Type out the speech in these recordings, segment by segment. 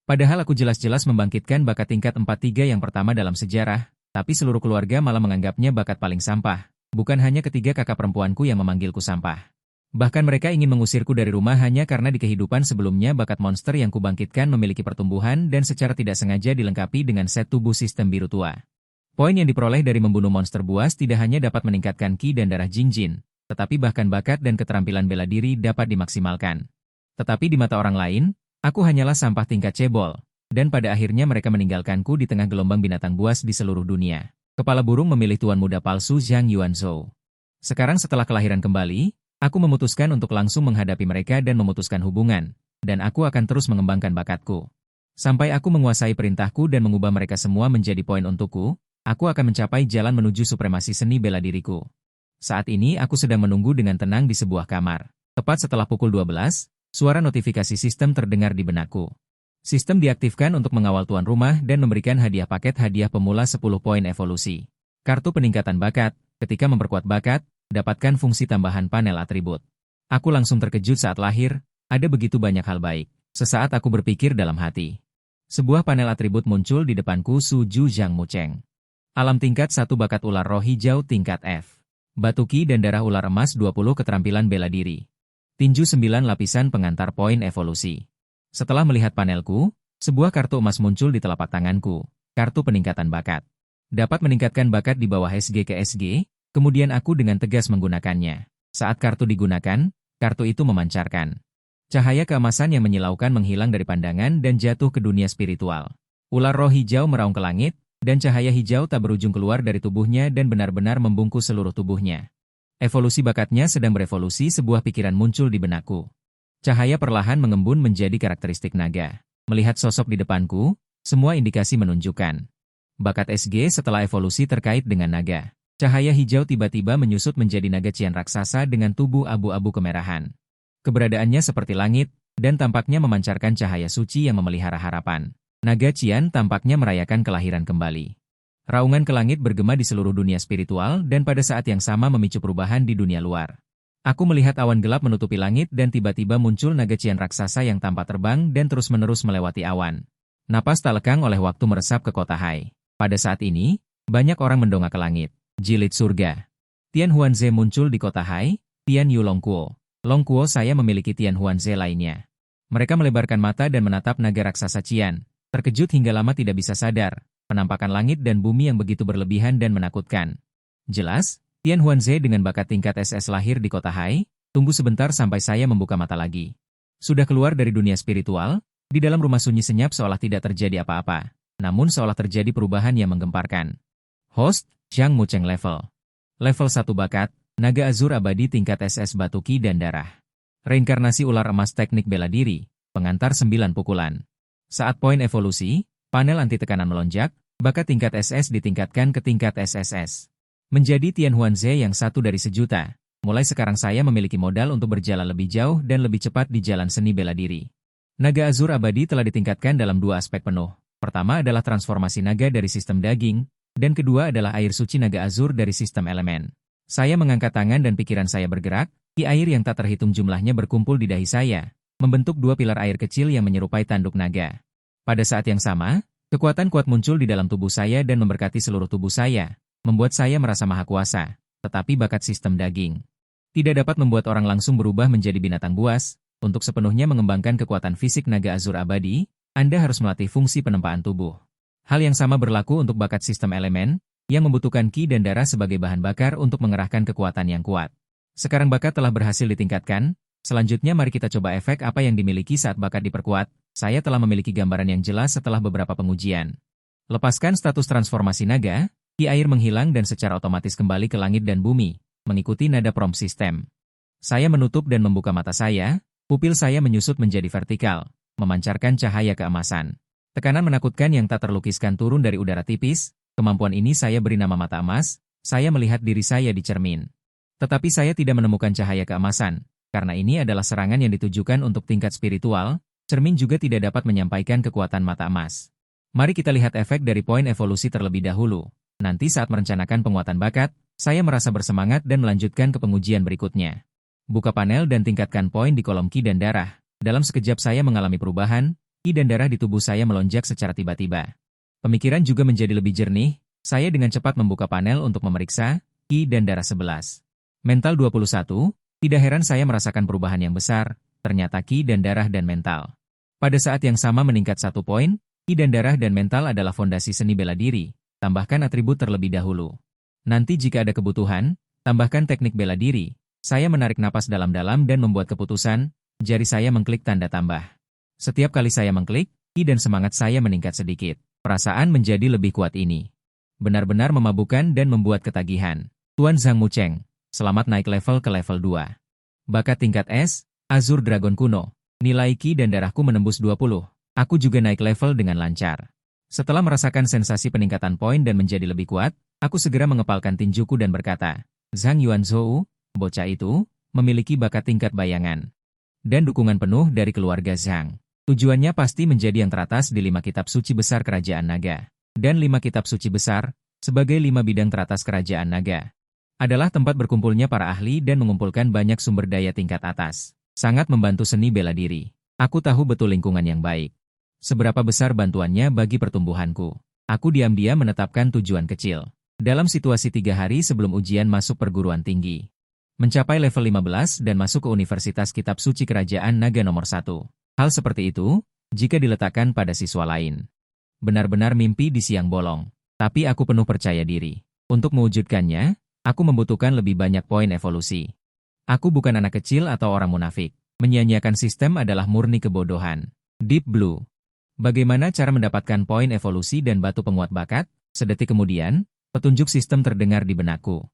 Padahal aku jelas-jelas membangkitkan bakat tingkat 43 yang pertama dalam sejarah, tapi seluruh keluarga malah menganggapnya bakat paling sampah. Bukan hanya ketiga kakak perempuanku yang memanggilku sampah. Bahkan mereka ingin mengusirku dari rumah hanya karena di kehidupan sebelumnya bakat monster yang kubangkitkan memiliki pertumbuhan dan secara tidak sengaja dilengkapi dengan set tubuh sistem biru tua. Poin yang diperoleh dari membunuh monster buas tidak hanya dapat meningkatkan ki dan darah Jinjin, tetapi bahkan bakat dan keterampilan bela diri dapat dimaksimalkan. Tetapi di mata orang lain, aku hanyalah sampah tingkat cebol, dan pada akhirnya mereka meninggalkanku di tengah gelombang binatang buas di seluruh dunia. Kepala burung memilih tuan muda palsu Zhang Yuanzhou. Sekarang setelah kelahiran kembali, aku memutuskan untuk langsung menghadapi mereka dan memutuskan hubungan, dan aku akan terus mengembangkan bakatku. Sampai aku menguasai perintahku dan mengubah mereka semua menjadi poin untukku, aku akan mencapai jalan menuju supremasi seni bela diriku. Saat ini aku sedang menunggu dengan tenang di sebuah kamar. Tepat setelah pukul 12, suara notifikasi sistem terdengar di benakku. Sistem diaktifkan untuk mengawal tuan rumah dan memberikan hadiah paket hadiah pemula 10 poin evolusi. Kartu peningkatan bakat, ketika memperkuat bakat, dapatkan fungsi tambahan panel atribut. Aku langsung terkejut saat lahir, ada begitu banyak hal baik. Sesaat aku berpikir dalam hati. Sebuah panel atribut muncul di depanku Suju Zhang Mucheng. Alam tingkat 1 bakat ular roh hijau tingkat F. Batu ki dan darah ular emas 20 keterampilan bela diri. Tinju 9 lapisan pengantar poin evolusi. Setelah melihat panelku, sebuah kartu emas muncul di telapak tanganku, kartu peningkatan bakat. Dapat meningkatkan bakat di bawah SG ke SG, kemudian aku dengan tegas menggunakannya. Saat kartu digunakan, kartu itu memancarkan cahaya keemasan yang menyilaukan menghilang dari pandangan dan jatuh ke dunia spiritual. Ular roh hijau meraung ke langit, dan cahaya hijau tak berujung keluar dari tubuhnya dan benar-benar membungkus seluruh tubuhnya. Evolusi bakatnya sedang berevolusi, sebuah pikiran muncul di benakku. Cahaya perlahan mengembun menjadi karakteristik naga. Melihat sosok di depanku, semua indikasi menunjukkan bakat SG setelah evolusi terkait dengan naga. Cahaya hijau tiba-tiba menyusut menjadi naga cian raksasa dengan tubuh abu-abu kemerahan. Keberadaannya seperti langit, dan tampaknya memancarkan cahaya suci yang memelihara harapan. Naga cian tampaknya merayakan kelahiran kembali. Raungan ke langit bergema di seluruh dunia spiritual dan pada saat yang sama memicu perubahan di dunia luar. Aku melihat awan gelap menutupi langit dan tiba-tiba muncul naga cian raksasa yang tampak terbang dan terus-menerus melewati awan. Napas tak lekang oleh waktu meresap ke kota Hai. Pada saat ini, banyak orang mendongak ke langit. Jilid surga. Tian Huanze muncul di kota Hai, Tian Yu Longkuo. Longkuo, saya memiliki Tian Huanze lainnya. Mereka melebarkan mata dan menatap naga raksasa cian. Terkejut hingga lama tidak bisa sadar. Penampakan langit dan bumi yang begitu berlebihan dan menakutkan. Jelas, Tian Huanze dengan bakat tingkat SS lahir di kota Hai, tunggu sebentar sampai saya membuka mata lagi. Sudah keluar dari dunia spiritual, di dalam rumah sunyi senyap seolah tidak terjadi apa-apa, namun seolah terjadi perubahan yang menggemparkan. Host, Zhang Mucheng level 1 bakat, naga azur abadi tingkat SS batu ki dan darah. Reinkarnasi ular emas teknik bela diri, pengantar 9 pukulan. Saat poin evolusi, panel anti tekanan melonjak, bakat tingkat SS ditingkatkan ke tingkat SSS. Menjadi Tian Huanze yang satu dari sejuta. Mulai sekarang saya memiliki modal untuk berjalan lebih jauh dan lebih cepat di jalan seni bela diri. Naga azur abadi telah ditingkatkan dalam 2 aspek penuh. Pertama adalah transformasi naga dari sistem daging, dan kedua adalah air suci naga azur dari sistem elemen. Saya mengangkat tangan dan pikiran saya bergerak, ki air yang tak terhitung jumlahnya berkumpul di dahi saya, membentuk 2 pilar air kecil yang menyerupai tanduk naga. Pada saat yang sama, kekuatan kuat muncul di dalam tubuh saya dan memberkati seluruh tubuh saya, membuat saya merasa maha kuasa, tetapi bakat sistem daging tidak dapat membuat orang langsung berubah menjadi binatang buas. Untuk sepenuhnya mengembangkan kekuatan fisik naga azur abadi, Anda harus melatih fungsi penempaan tubuh. Hal yang sama berlaku untuk bakat sistem elemen, yang membutuhkan ki dan darah sebagai bahan bakar untuk mengerahkan kekuatan yang kuat. Sekarang bakat telah berhasil ditingkatkan, selanjutnya mari kita coba efek apa yang dimiliki saat bakat diperkuat. Saya telah memiliki gambaran yang jelas setelah beberapa pengujian. Lepaskan status transformasi naga, ki air menghilang dan secara otomatis kembali ke langit dan bumi, mengikuti nada prompt sistem. Saya menutup dan membuka mata saya, pupil saya menyusut menjadi vertikal, memancarkan cahaya keemasan. Tekanan menakutkan yang tak terlukiskan turun dari udara tipis, kemampuan ini saya beri nama mata emas, saya melihat diri saya di cermin. Tetapi saya tidak menemukan cahaya keemasan, karena ini adalah serangan yang ditujukan untuk tingkat spiritual. Cermin juga tidak dapat menyampaikan kekuatan mata emas. Mari kita lihat efek dari poin evolusi terlebih dahulu. Nanti saat merencanakan penguatan bakat, saya merasa bersemangat dan melanjutkan ke pengujian berikutnya. Buka panel dan tingkatkan poin di kolom ki dan darah. Dalam sekejap saya mengalami perubahan, Ki dan darah di tubuh saya melonjak secara tiba-tiba. Pemikiran juga menjadi lebih jernih, saya dengan cepat membuka panel untuk memeriksa Ki dan darah 11. Mental 21, tidak heran saya merasakan perubahan yang besar, ternyata Ki dan darah dan mental. Pada saat yang sama meningkat 1 poin, Ki dan darah dan mental adalah fondasi seni bela diri, tambahkan atribut terlebih dahulu. Nanti jika ada kebutuhan, tambahkan teknik bela diri. Saya menarik napas dalam-dalam dan membuat keputusan, jari saya mengklik tanda tambah. Setiap kali saya mengklik, Ki dan semangat saya meningkat sedikit. Perasaan menjadi lebih kuat ini. Benar-benar memabukkan dan membuat ketagihan. Tuan Zhang Mucheng, selamat naik level ke level 2. Bakat tingkat S, Azur Dragon kuno. Nilai Ki dan darahku menembus 20. Aku juga naik level dengan lancar. Setelah merasakan sensasi peningkatan poin dan menjadi lebih kuat, aku segera mengepalkan tinjuku dan berkata, Zhang Yuanzhou, bocah itu, memiliki bakat tingkat bayangan. Dan dukungan penuh dari keluarga Zhang. Tujuannya pasti menjadi yang teratas di 5 kitab suci besar kerajaan naga. Dan 5 kitab suci besar, sebagai 5 bidang teratas kerajaan naga. Adalah tempat berkumpulnya para ahli dan mengumpulkan banyak sumber daya tingkat atas. Sangat membantu seni bela diri. Aku tahu betul lingkungan yang baik. Seberapa besar bantuannya bagi pertumbuhanku. Aku diam-diam menetapkan tujuan kecil. Dalam situasi 3 hari sebelum ujian masuk perguruan tinggi. Mencapai level 15 dan masuk ke Universitas Kitab Suci Kerajaan Naga nomor 1. Hal seperti itu, jika diletakkan pada siswa lain. Benar-benar mimpi di siang bolong. Tapi aku penuh percaya diri. Untuk mewujudkannya, aku membutuhkan lebih banyak poin evolusi. Aku bukan anak kecil atau orang munafik. Menyia-nyiakan sistem adalah murni kebodohan. Deep Blue. Bagaimana cara mendapatkan poin evolusi dan batu penguat bakat? Sedetik kemudian, petunjuk sistem terdengar di benakku.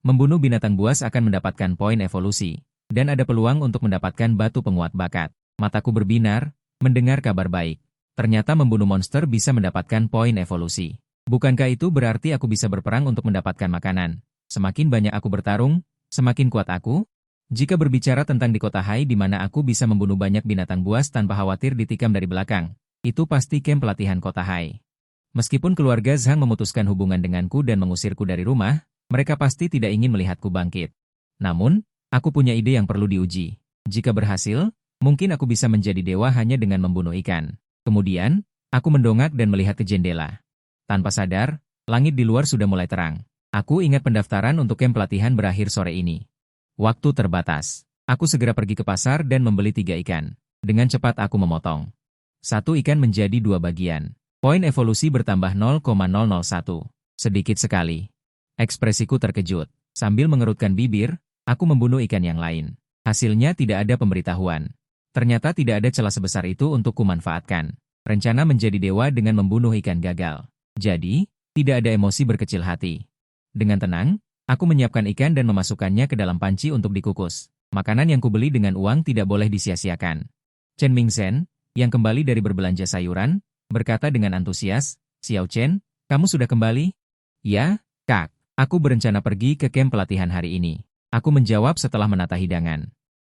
Membunuh binatang buas akan mendapatkan poin evolusi, dan ada peluang untuk mendapatkan batu penguat bakat. Mataku berbinar, mendengar kabar baik. Ternyata membunuh monster bisa mendapatkan poin evolusi. Bukankah itu berarti aku bisa berperang untuk mendapatkan makanan? Semakin banyak aku bertarung, semakin kuat aku. Jika berbicara tentang di kota Hai di mana aku bisa membunuh banyak binatang buas tanpa khawatir ditikam dari belakang, itu pasti camp pelatihan kota Hai. Meskipun keluarga Zhang memutuskan hubungan denganku dan mengusirku dari rumah, mereka pasti tidak ingin melihatku bangkit. Namun, aku punya ide yang perlu diuji. Jika berhasil, mungkin aku bisa menjadi dewa hanya dengan membunuh ikan. Kemudian, aku mendongak dan melihat ke jendela. Tanpa sadar, langit di luar sudah mulai terang. Aku ingat pendaftaran untuk camp pelatihan berakhir sore ini. Waktu terbatas. Aku segera pergi ke pasar dan membeli 3 ikan. Dengan cepat aku memotong. 1 ikan menjadi 2 bagian. Poin evolusi bertambah 0,001. Sedikit sekali. Ekspresiku terkejut. Sambil mengerutkan bibir, aku membunuh ikan yang lain. Hasilnya tidak ada pemberitahuan. Ternyata tidak ada celah sebesar itu untuk kumanfaatkan. Rencana menjadi dewa dengan membunuh ikan gagal. Jadi, tidak ada emosi berkecil hati. Dengan tenang, aku menyiapkan ikan dan memasukkannya ke dalam panci untuk dikukus. Makanan yang kubeli dengan uang tidak boleh disia-siakan. Chen Mingzhen, yang kembali dari berbelanja sayuran, berkata dengan antusias, Xiao Chen, kamu sudah kembali? Ya, Kak. Aku berencana pergi ke camp pelatihan hari ini. Aku menjawab setelah menata hidangan.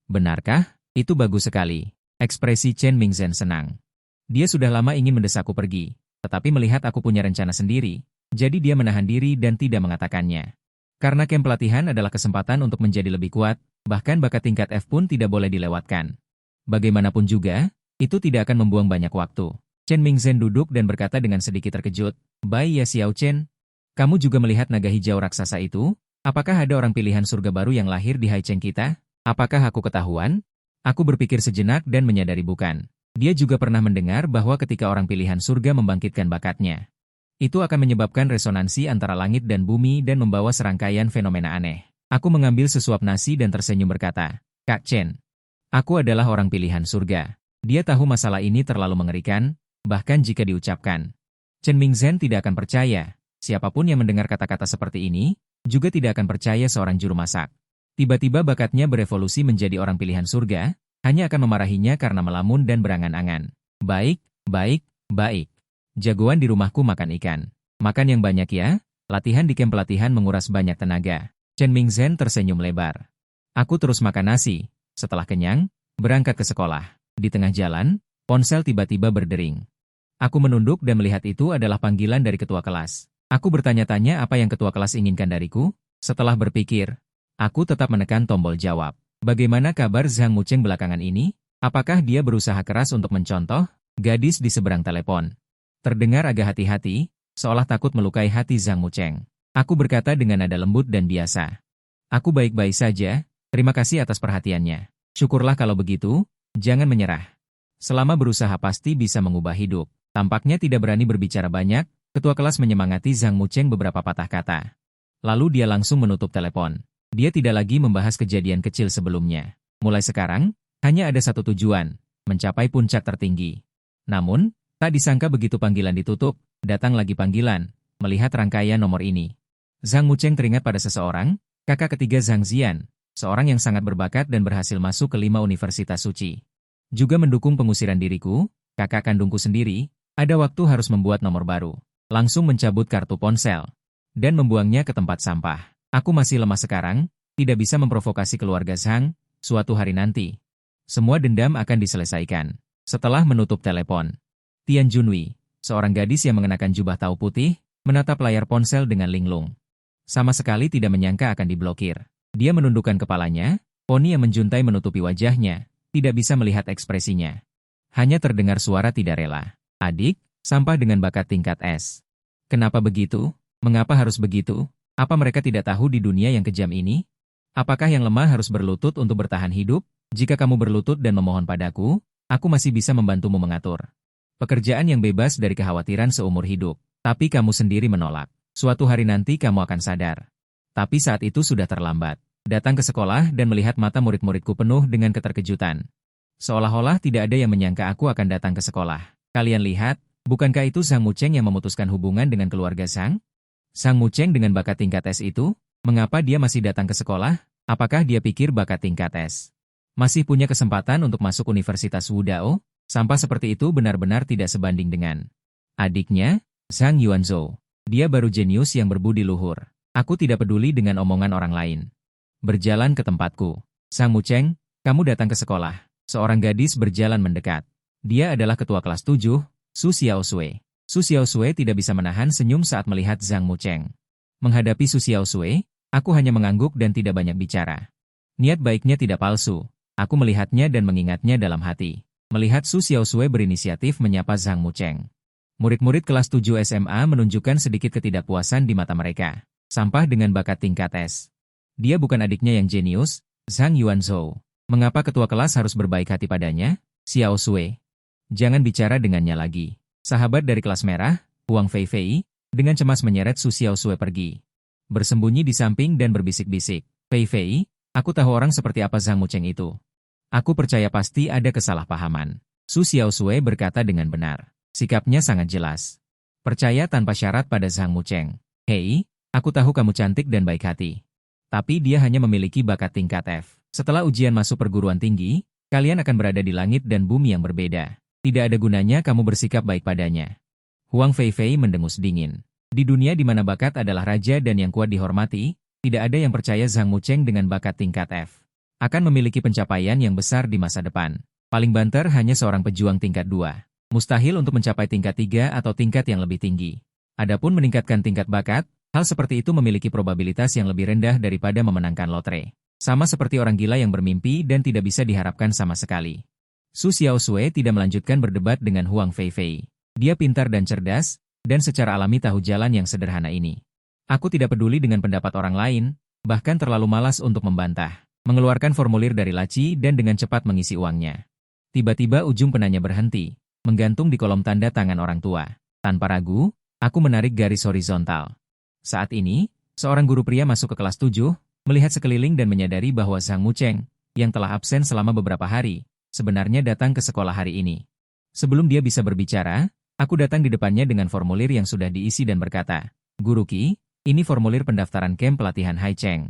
Benarkah? Itu bagus sekali. Ekspresi Chen Mingzhen senang. Dia sudah lama ingin mendesakku pergi, tetapi melihat aku punya rencana sendiri, jadi dia menahan diri dan tidak mengatakannya. Karena camp pelatihan adalah kesempatan untuk menjadi lebih kuat, bahkan bakat tingkat F pun tidak boleh dilewatkan. Bagaimanapun juga, itu tidak akan membuang banyak waktu. Chen Mingzhen duduk dan berkata dengan sedikit terkejut, Bai ya Xiao Chen. Kamu juga melihat naga hijau raksasa itu? Apakah ada orang pilihan surga baru yang lahir di Haicheng kita? Apakah aku ketahuan? Aku berpikir sejenak dan menyadari bukan. Dia juga pernah mendengar bahwa ketika orang pilihan surga membangkitkan bakatnya, itu akan menyebabkan resonansi antara langit dan bumi dan membawa serangkaian fenomena aneh. Aku mengambil sesuap nasi dan tersenyum berkata, Kak Chen, aku adalah orang pilihan surga. Dia tahu masalah ini terlalu mengerikan, bahkan jika diucapkan. Chen Mingzhen tidak akan percaya. Siapapun yang mendengar kata-kata seperti ini, juga tidak akan percaya seorang juru masak. Tiba-tiba bakatnya berevolusi menjadi orang pilihan surga, hanya akan memarahinya karena melamun dan berangan-angan. Baik, baik, baik. Jagoan di rumahku makan ikan. Makan yang banyak ya, latihan di camp pelatihan menguras banyak tenaga. Chen Mingzhen tersenyum lebar. Aku terus makan nasi. Setelah kenyang, berangkat ke sekolah. Di tengah jalan, ponsel tiba-tiba berdering. Aku menunduk dan melihat itu adalah panggilan dari ketua kelas. Aku bertanya-tanya apa yang ketua kelas inginkan dariku. Setelah berpikir, aku tetap menekan tombol jawab. Bagaimana kabar Zhang Mucheng belakangan ini? Apakah dia berusaha keras untuk mencontoh? Gadis di seberang telepon. Terdengar agak hati-hati, seolah takut melukai hati Zhang Mucheng. Aku berkata dengan nada lembut dan biasa. Aku baik-baik saja, terima kasih atas perhatiannya. Syukurlah kalau begitu, jangan menyerah. Selama berusaha pasti bisa mengubah hidup. Tampaknya tidak berani berbicara banyak, ketua kelas menyemangati Zhang Mucheng beberapa patah kata. Lalu dia langsung menutup telepon. Dia tidak lagi membahas kejadian kecil sebelumnya. Mulai sekarang, hanya ada satu tujuan, mencapai puncak tertinggi. Namun, tak disangka begitu panggilan ditutup, datang lagi panggilan, melihat rangkaian nomor ini. Zhang Mucheng teringat pada seseorang, kakak ketiga Zhang Zian, seorang yang sangat berbakat dan berhasil masuk ke 5 universitas suci. Juga mendukung pengusiran diriku, kakak kandungku sendiri, ada waktu harus membuat nomor baru. Langsung mencabut kartu ponsel dan membuangnya ke tempat sampah. Aku masih lemah sekarang, tidak bisa memprovokasi keluarga Zhang, suatu hari nanti. Semua dendam akan diselesaikan. Setelah menutup telepon, Tian Junwei, seorang gadis yang mengenakan jubah tau putih, menatap layar ponsel dengan linglung. Sama sekali tidak menyangka akan diblokir. Dia menundukkan kepalanya, poni yang menjuntai menutupi wajahnya, tidak bisa melihat ekspresinya. Hanya terdengar suara tidak rela. Adik, sampah dengan bakat tingkat S. Kenapa begitu? Mengapa harus begitu? Apa mereka tidak tahu di dunia yang kejam ini? Apakah yang lemah harus berlutut untuk bertahan hidup? Jika kamu berlutut dan memohon padaku, aku masih bisa membantumu mengatur pekerjaan yang bebas dari kekhawatiran seumur hidup. Tapi kamu sendiri menolak. Suatu hari nanti kamu akan sadar. Tapi saat itu sudah terlambat. Datang ke sekolah dan melihat mata murid-muridku penuh dengan keterkejutan. Seolah-olah tidak ada yang menyangka aku akan datang ke sekolah. Kalian lihat, bukankah itu Zhang Mucheng yang memutuskan hubungan dengan keluarga Zhang? Zhang Mucheng dengan bakat tingkat S itu, mengapa dia masih datang ke sekolah? Apakah dia pikir bakat tingkat S masih punya kesempatan untuk masuk Universitas Wudao? Sampah seperti itu benar-benar tidak sebanding dengan adiknya, Zhang Yuanzhou. Dia baru jenius yang berbudi luhur. Aku tidak peduli dengan omongan orang lain. Berjalan ke tempatku. Zhang Mucheng, kamu datang ke sekolah. Seorang gadis berjalan mendekat. Dia adalah ketua kelas 7, Su Xiaosui. Su Xiaosui tidak bisa menahan senyum saat melihat Zhang Mucheng. Menghadapi Su Xiaosui, aku hanya mengangguk dan tidak banyak bicara. Niat baiknya tidak palsu. Aku melihatnya dan mengingatnya dalam hati. Melihat Su Xiaosui berinisiatif menyapa Zhang Mucheng. Murid-murid kelas 7 SMA menunjukkan sedikit ketidakpuasan di mata mereka. Sampah dengan bakat tingkat S. Dia bukan adiknya yang jenius, Zhang Yuanzhou. Mengapa ketua kelas harus berbaik hati padanya? Xiaosui. Jangan bicara dengannya lagi. Sahabat dari kelas merah, Huang Feifei, dengan cemas menyeret Su Xiaosui pergi. Bersembunyi di samping dan berbisik-bisik. Feifei, aku tahu orang seperti apa Zhang Mucheng itu. Aku percaya pasti ada kesalahpahaman. Su Xiaosui berkata dengan benar. Sikapnya sangat jelas. Percaya tanpa syarat pada Zhang Mucheng. Hei, aku tahu kamu cantik dan baik hati. Tapi dia hanya memiliki bakat tingkat F. Setelah ujian masuk perguruan tinggi, kalian akan berada di langit dan bumi yang berbeda. Tidak ada gunanya kamu bersikap baik padanya. Huang Feifei mendengus dingin. Di dunia di mana bakat adalah raja dan yang kuat dihormati, tidak ada yang percaya Zhang Mucheng dengan bakat tingkat F akan memiliki pencapaian yang besar di masa depan. Paling banter hanya seorang pejuang tingkat 2. Mustahil untuk mencapai tingkat 3 atau tingkat yang lebih tinggi. Adapun meningkatkan tingkat bakat, hal seperti itu memiliki probabilitas yang lebih rendah daripada memenangkan lotre. Sama seperti orang gila yang bermimpi dan tidak bisa diharapkan sama sekali. Su Xiaosui tidak melanjutkan berdebat dengan Huang Feifei. Dia pintar dan cerdas, dan secara alami tahu jalan yang sederhana ini. Aku tidak peduli dengan pendapat orang lain, bahkan terlalu malas untuk membantah. Mengeluarkan formulir dari laci dan dengan cepat mengisi uangnya. Tiba-tiba ujung penanya berhenti, menggantung di kolom tanda tangan orang tua. Tanpa ragu, aku menarik garis horizontal. Saat ini, seorang guru pria masuk ke kelas 7, melihat sekeliling dan menyadari bahwa Zhang Mucheng, yang telah absen selama beberapa hari, sebenarnya datang ke sekolah hari ini. Sebelum dia bisa berbicara, aku datang di depannya dengan formulir yang sudah diisi dan berkata, Guru Qi, ini formulir pendaftaran camp pelatihan Hai Cheng.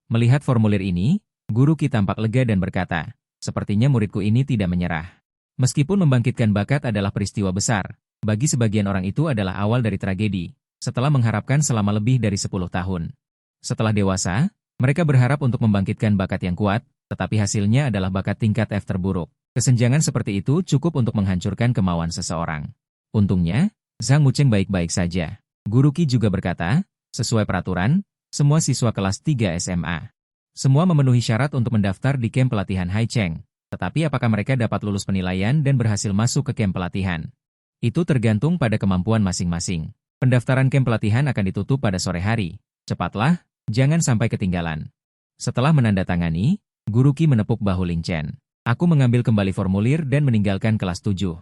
Melihat formulir ini, Guru Qi tampak lega dan berkata, sepertinya muridku ini tidak menyerah. Meskipun membangkitkan bakat adalah peristiwa besar, bagi sebagian orang itu adalah awal dari tragedi, setelah mengharapkan selama lebih dari 10 tahun. Setelah dewasa, mereka berharap untuk membangkitkan bakat yang kuat, tetapi hasilnya adalah bakat tingkat F terburuk. Kesenjangan seperti itu cukup untuk menghancurkan kemauan seseorang. Untungnya, Zhang Mucheng baik-baik saja. Guru Qi juga berkata, sesuai peraturan, semua siswa kelas 3 SMA. Semua memenuhi syarat untuk mendaftar di camp pelatihan Hai Cheng. Tetapi apakah mereka dapat lulus penilaian dan berhasil masuk ke camp pelatihan? Itu tergantung pada kemampuan masing-masing. Pendaftaran camp pelatihan akan ditutup pada sore hari. Cepatlah, jangan sampai ketinggalan. Setelah menandatangani, Guru Qi menepuk bahu Ling Chen. Aku mengambil kembali formulir dan meninggalkan kelas 7.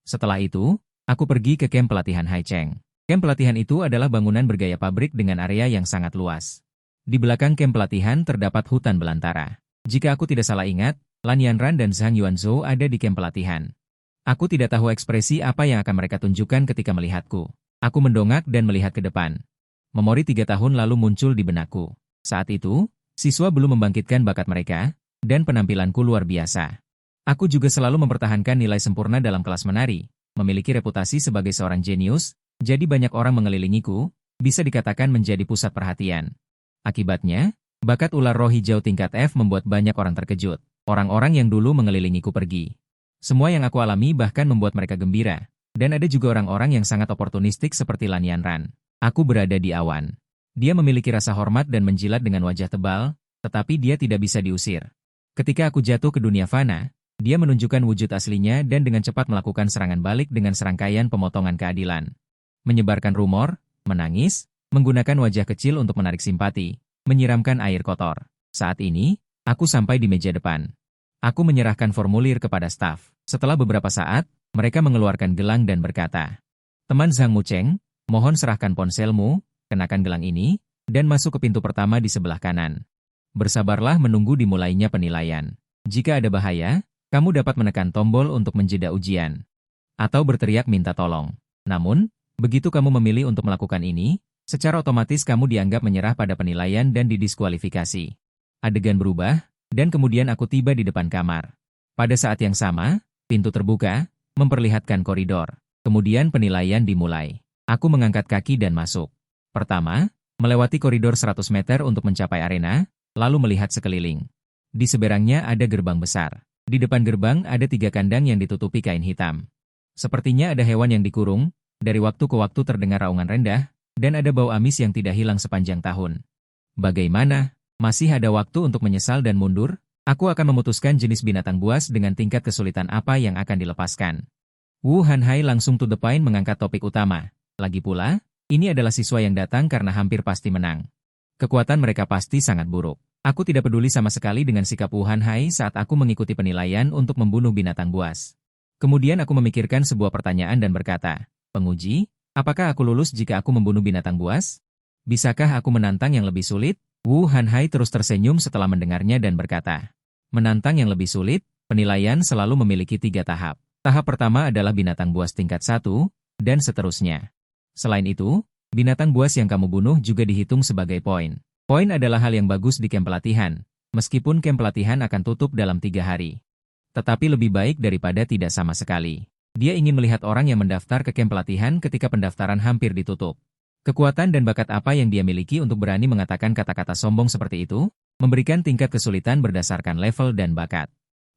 Setelah itu, aku pergi ke camp pelatihan Haicheng. Camp pelatihan itu adalah bangunan bergaya pabrik dengan area yang sangat luas. Di belakang camp pelatihan terdapat hutan belantara. Jika aku tidak salah ingat, Lan Yanran dan Zhang Yuanzhou ada di camp pelatihan. Aku tidak tahu ekspresi apa yang akan mereka tunjukkan ketika melihatku. Aku mendongak dan melihat ke depan. Memori 3 tahun lalu muncul di benakku. Saat itu, siswa belum membangkitkan bakat mereka, dan penampilanku luar biasa. Aku juga selalu mempertahankan nilai sempurna dalam kelas menari, memiliki reputasi sebagai seorang jenius, jadi banyak orang mengelilingiku, bisa dikatakan menjadi pusat perhatian. Akibatnya, bakat ular roh hijau tingkat F membuat banyak orang terkejut. Orang-orang yang dulu mengelilingiku pergi. Semua yang aku alami bahkan membuat mereka gembira. Dan ada juga orang-orang yang sangat oportunistik seperti Lan Yanran. Aku berada di awan. Dia memiliki rasa hormat dan menjilat dengan wajah tebal, tetapi dia tidak bisa diusir. Ketika aku jatuh ke dunia fana, dia menunjukkan wujud aslinya dan dengan cepat melakukan serangan balik dengan serangkaian pemotongan keadilan. Menyebarkan rumor, menangis, menggunakan wajah kecil untuk menarik simpati, menyiramkan air kotor. Saat ini, aku sampai di meja depan. Aku menyerahkan formulir kepada staf. Setelah beberapa saat, mereka mengeluarkan gelang dan berkata, "Teman Zhang Mucheng, mohon serahkan ponselmu, kenakan gelang ini, dan masuk ke pintu pertama di sebelah kanan. Bersabarlah menunggu dimulainya penilaian. Jika ada bahaya, kamu dapat menekan tombol untuk menjeda ujian. Atau berteriak minta tolong. Namun, begitu kamu memilih untuk melakukan ini, secara otomatis kamu dianggap menyerah pada penilaian dan didiskualifikasi." Adegan berubah, dan kemudian aku tiba di depan kamar. Pada saat yang sama, pintu terbuka, memperlihatkan koridor. Kemudian penilaian dimulai. Aku mengangkat kaki dan masuk. Pertama, melewati koridor 100 meter untuk mencapai arena, lalu melihat sekeliling. Di seberangnya ada gerbang besar. Di depan gerbang ada 3 kandang yang ditutupi kain hitam. Sepertinya ada hewan yang dikurung, dari waktu ke waktu terdengar raungan rendah, dan ada bau amis yang tidak hilang sepanjang tahun. Bagaimana? Masih ada waktu untuk menyesal dan mundur? Aku akan memutuskan jenis binatang buas dengan tingkat kesulitan apa yang akan dilepaskan. Wu Hanhai langsung to the point mengangkat topik utama. Lagi pula, ini adalah siswa yang datang karena hampir pasti menang. Kekuatan mereka pasti sangat buruk. Aku tidak peduli sama sekali dengan sikap Wu Hanhai saat aku mengikuti penilaian untuk membunuh binatang buas. Kemudian aku memikirkan sebuah pertanyaan dan berkata, "Penguji, apakah aku lulus jika aku membunuh binatang buas? Bisakah aku menantang yang lebih sulit?" Wu Hanhai terus tersenyum setelah mendengarnya dan berkata, "Menantang yang lebih sulit, penilaian selalu memiliki 3 tahap. Tahap pertama adalah binatang buas tingkat 1, dan seterusnya. Selain itu, binatang buas yang kamu bunuh juga dihitung sebagai poin. Poin adalah hal yang bagus di camp pelatihan, meskipun camp pelatihan akan tutup dalam 3 hari. Tetapi lebih baik daripada tidak sama sekali." Dia ingin melihat orang yang mendaftar ke camp pelatihan ketika pendaftaran hampir ditutup. Kekuatan dan bakat apa yang dia miliki untuk berani mengatakan kata-kata sombong seperti itu, memberikan tingkat kesulitan berdasarkan level dan bakat.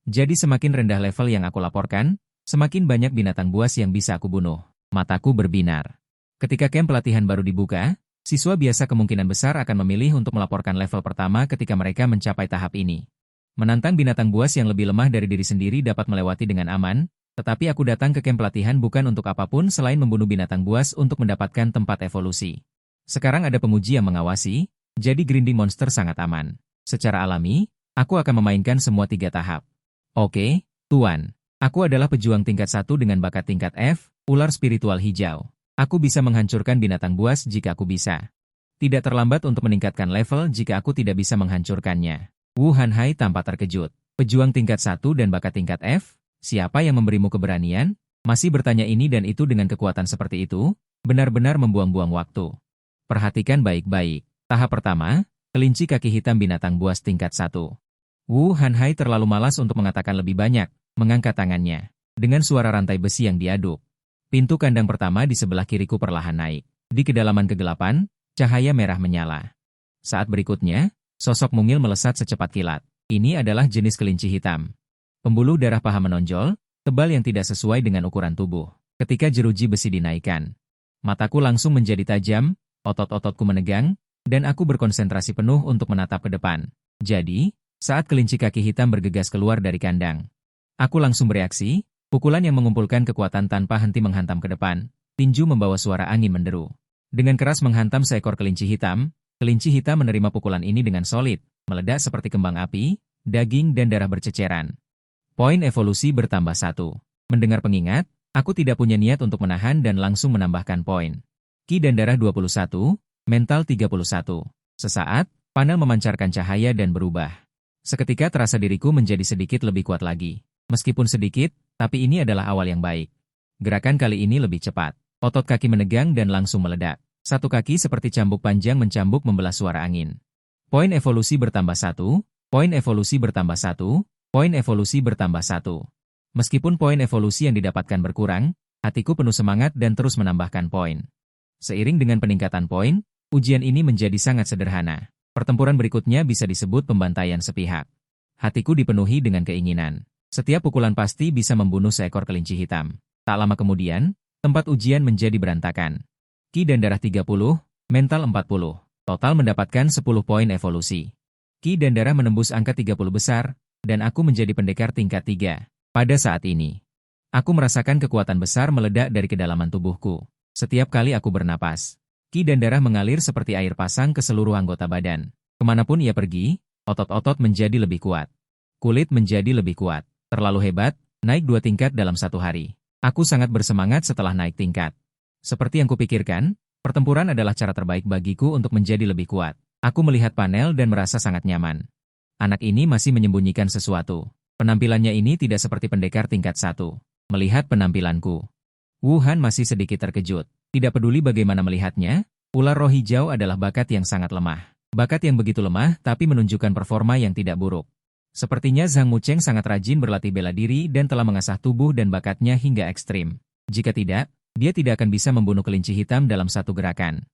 Jadi semakin rendah level yang aku laporkan, semakin banyak binatang buas yang bisa aku bunuh. Mataku berbinar. Ketika camp pelatihan baru dibuka, siswa biasa kemungkinan besar akan memilih untuk melaporkan level pertama ketika mereka mencapai tahap ini. Menantang binatang buas yang lebih lemah dari diri sendiri dapat melewati dengan aman, tetapi aku datang ke camp pelatihan bukan untuk apapun selain membunuh binatang buas untuk mendapatkan tempat evolusi. Sekarang ada penguji yang mengawasi, jadi grinding monster sangat aman. Secara alami, aku akan memainkan semua 3 tahap. Oke, Tuan. Aku adalah pejuang tingkat 1 dengan bakat tingkat F, ular spiritual hijau. Aku bisa menghancurkan binatang buas jika aku bisa. Tidak terlambat untuk meningkatkan level jika aku tidak bisa menghancurkannya. Wu Hanhai tampak terkejut. Pejuang tingkat 1 dan bakat tingkat F? Siapa yang memberimu keberanian? Masih bertanya ini dan itu dengan kekuatan seperti itu, benar-benar membuang-buang waktu. Perhatikan baik-baik. Tahap pertama, kelinci kaki hitam binatang buas tingkat 1. Wu Hanhai terlalu malas untuk mengatakan lebih banyak, mengangkat tangannya. Dengan suara rantai besi yang diaduk. Pintu kandang pertama di sebelah kiriku perlahan naik. Di kedalaman kegelapan, cahaya merah menyala. Saat berikutnya, sosok mungil melesat secepat kilat. Ini adalah jenis kelinci hitam. Pembuluh darah paha menonjol, tebal yang tidak sesuai dengan ukuran tubuh. Ketika jeruji besi dinaikkan, mataku langsung menjadi tajam, otot-ototku menegang, dan aku berkonsentrasi penuh untuk menatap ke depan. Jadi, saat kelinci kaki hitam bergegas keluar dari kandang, Aku langsung bereaksi, pukulan yang mengumpulkan kekuatan tanpa henti menghantam ke depan. Tinju membawa suara angin menderu. Dengan keras menghantam seekor kelinci hitam menerima pukulan ini dengan solid, meledak seperti kembang api, daging dan darah berceceran. Poin evolusi bertambah 1. Mendengar pengingat, aku tidak punya niat untuk menahan dan langsung menambahkan poin. Ki dan darah 21, mental 31. Sesaat, panel memancarkan cahaya dan berubah. Seketika terasa diriku menjadi sedikit lebih kuat lagi. Meskipun sedikit, tapi ini adalah awal yang baik. Gerakan kali ini lebih cepat. Otot kaki menegang dan langsung meledak. Satu kaki seperti cambuk panjang mencambuk membelah suara angin. Poin evolusi bertambah 1, poin evolusi bertambah 1, poin evolusi bertambah 1. Meskipun poin evolusi yang didapatkan berkurang, hatiku penuh semangat dan terus menambahkan poin. Seiring dengan peningkatan poin, ujian ini menjadi sangat sederhana. Pertempuran berikutnya bisa disebut pembantaian sepihak. Hatiku dipenuhi dengan keinginan. Setiap pukulan pasti bisa membunuh seekor kelinci hitam. Tak lama kemudian, tempat ujian menjadi berantakan. Ki dan darah 30, mental 40. Total mendapatkan 10 poin evolusi. Ki dan darah menembus angka 30 besar, dan aku menjadi pendekar tingkat 3. Pada saat ini, aku merasakan kekuatan besar meledak dari kedalaman tubuhku. Setiap kali aku bernapas, ki dan darah mengalir seperti air pasang ke seluruh anggota badan. Kemanapun ia pergi, otot-otot menjadi lebih kuat. Kulit menjadi lebih kuat. Terlalu hebat, naik 2 tingkat dalam 1 hari. Aku sangat bersemangat setelah naik tingkat. Seperti yang kupikirkan, pertempuran adalah cara terbaik bagiku untuk menjadi lebih kuat. Aku melihat panel dan merasa sangat nyaman. Anak ini masih menyembunyikan sesuatu. Penampilannya ini tidak seperti pendekar tingkat 1. Melihat penampilanku, Wuhan masih sedikit terkejut. Tidak peduli bagaimana melihatnya, ular roh hijau adalah bakat yang sangat lemah. Bakat yang begitu lemah tapi menunjukkan performa yang tidak buruk. Sepertinya Zhang Mucheng sangat rajin berlatih bela diri dan telah mengasah tubuh dan bakatnya hingga ekstrim. Jika tidak, dia tidak akan bisa membunuh kelinci hitam dalam satu gerakan.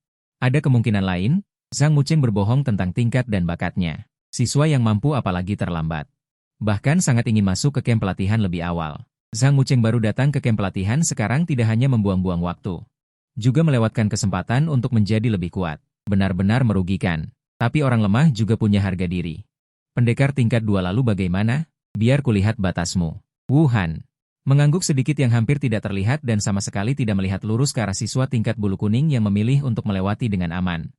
Ada kemungkinan lain, Zhang Mucheng berbohong tentang tingkat dan bakatnya. Siswa yang mampu apalagi terlambat. Bahkan sangat ingin masuk ke kamp pelatihan lebih awal. Zhang Mucheng baru datang ke kamp pelatihan sekarang tidak hanya membuang-buang waktu. Juga melewatkan kesempatan untuk menjadi lebih kuat. Benar-benar merugikan. Tapi orang lemah juga punya harga diri. Pendekar tingkat 2 lalu bagaimana? Biar kulihat batasmu. Wuhan mengangguk sedikit yang hampir tidak terlihat dan sama sekali tidak melihat lurus ke arah siswa tingkat bulu kuning yang memilih untuk melewati dengan aman.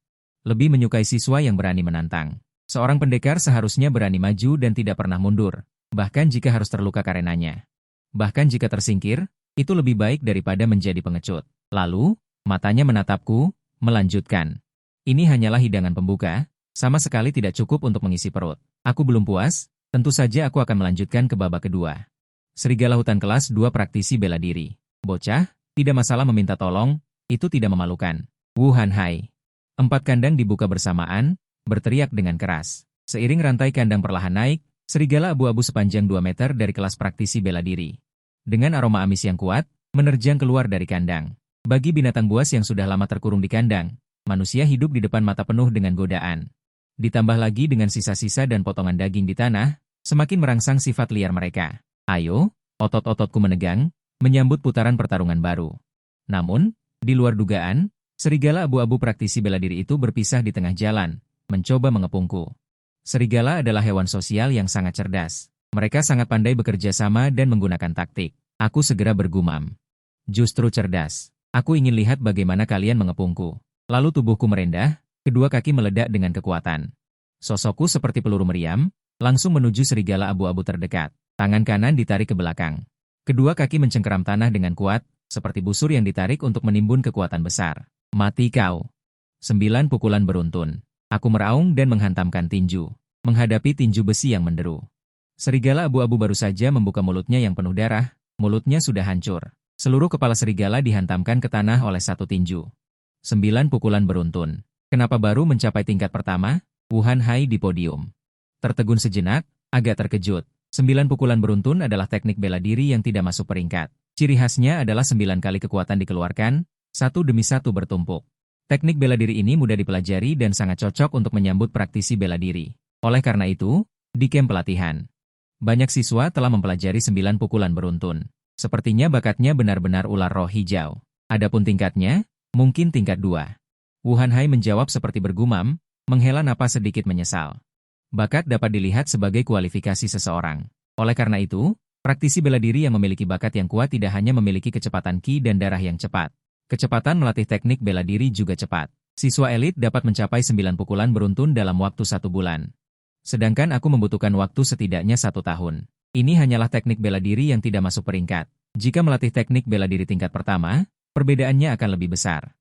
Lebih menyukai siswa yang berani menantang. Seorang pendekar seharusnya berani maju dan tidak pernah mundur, bahkan jika harus terluka karenanya. Bahkan jika tersingkir, itu lebih baik daripada menjadi pengecut. Lalu, matanya menatapku, melanjutkan. Ini hanyalah hidangan pembuka, sama sekali tidak cukup untuk mengisi perut. Aku belum puas, tentu saja aku akan melanjutkan ke babak kedua. Serigala hutan kelas 2 praktisi bela diri. Bocah, tidak masalah meminta tolong, itu tidak memalukan. Wuhan Hai. 4 kandang dibuka bersamaan, berteriak dengan keras. Seiring rantai kandang perlahan naik, serigala abu-abu sepanjang 2 meter dari kelas praktisi bela diri. Dengan aroma amis yang kuat, menerjang keluar dari kandang. Bagi binatang buas yang sudah lama terkurung di kandang, manusia hidup di depan mata penuh dengan godaan. Ditambah lagi dengan sisa-sisa dan potongan daging di tanah, semakin merangsang sifat liar mereka. Ayo, otot-ototku menegang, menyambut putaran pertarungan baru. Namun, di luar dugaan, serigala abu-abu praktisi bela diri itu berpisah di tengah jalan, mencoba mengepungku. Serigala adalah hewan sosial yang sangat cerdas. Mereka sangat pandai bekerja sama dan menggunakan taktik. Aku segera bergumam. Justru cerdas. Aku ingin lihat bagaimana kalian mengepungku. Lalu tubuhku merendah, kedua kaki meledak dengan kekuatan. Sosokku seperti peluru meriam, langsung menuju serigala abu-abu terdekat. Tangan kanan ditarik ke belakang. Kedua kaki mencengkeram tanah dengan kuat, seperti busur yang ditarik untuk menimbun kekuatan besar. Mati kau. 9 pukulan beruntun. Aku meraung dan menghantamkan tinju, menghadapi tinju besi yang menderu. Serigala abu-abu baru saja membuka mulutnya yang penuh darah, mulutnya sudah hancur. Seluruh kepala serigala dihantamkan ke tanah oleh satu tinju. 9 pukulan beruntun. Kenapa baru mencapai tingkat pertama? Wuhan Hai di podium. Tertegun sejenak, agak terkejut. 9 pukulan beruntun adalah teknik bela diri yang tidak masuk peringkat. Ciri khasnya adalah 9 kali kekuatan dikeluarkan, satu demi satu bertumpuk. Teknik bela diri ini mudah dipelajari dan sangat cocok untuk menyambut praktisi bela diri. Oleh karena itu, di kamp pelatihan, banyak siswa telah mempelajari 9 pukulan beruntun. Sepertinya bakatnya benar-benar ular roh hijau. Adapun tingkatnya, mungkin tingkat 2. Wuhan Hai menjawab seperti bergumam, menghela napas sedikit menyesal. Bakat dapat dilihat sebagai kualifikasi seseorang. Oleh karena itu, Praktisi bela diri yang memiliki bakat yang kuat tidak hanya memiliki kecepatan ki dan darah yang cepat. Kecepatan melatih teknik bela diri juga cepat. Siswa elit dapat mencapai 9 pukulan beruntun dalam waktu 1 bulan. Sedangkan aku membutuhkan waktu setidaknya 1 tahun. Ini hanyalah teknik bela diri yang tidak masuk peringkat. Jika melatih teknik bela diri tingkat pertama, perbedaannya akan lebih besar.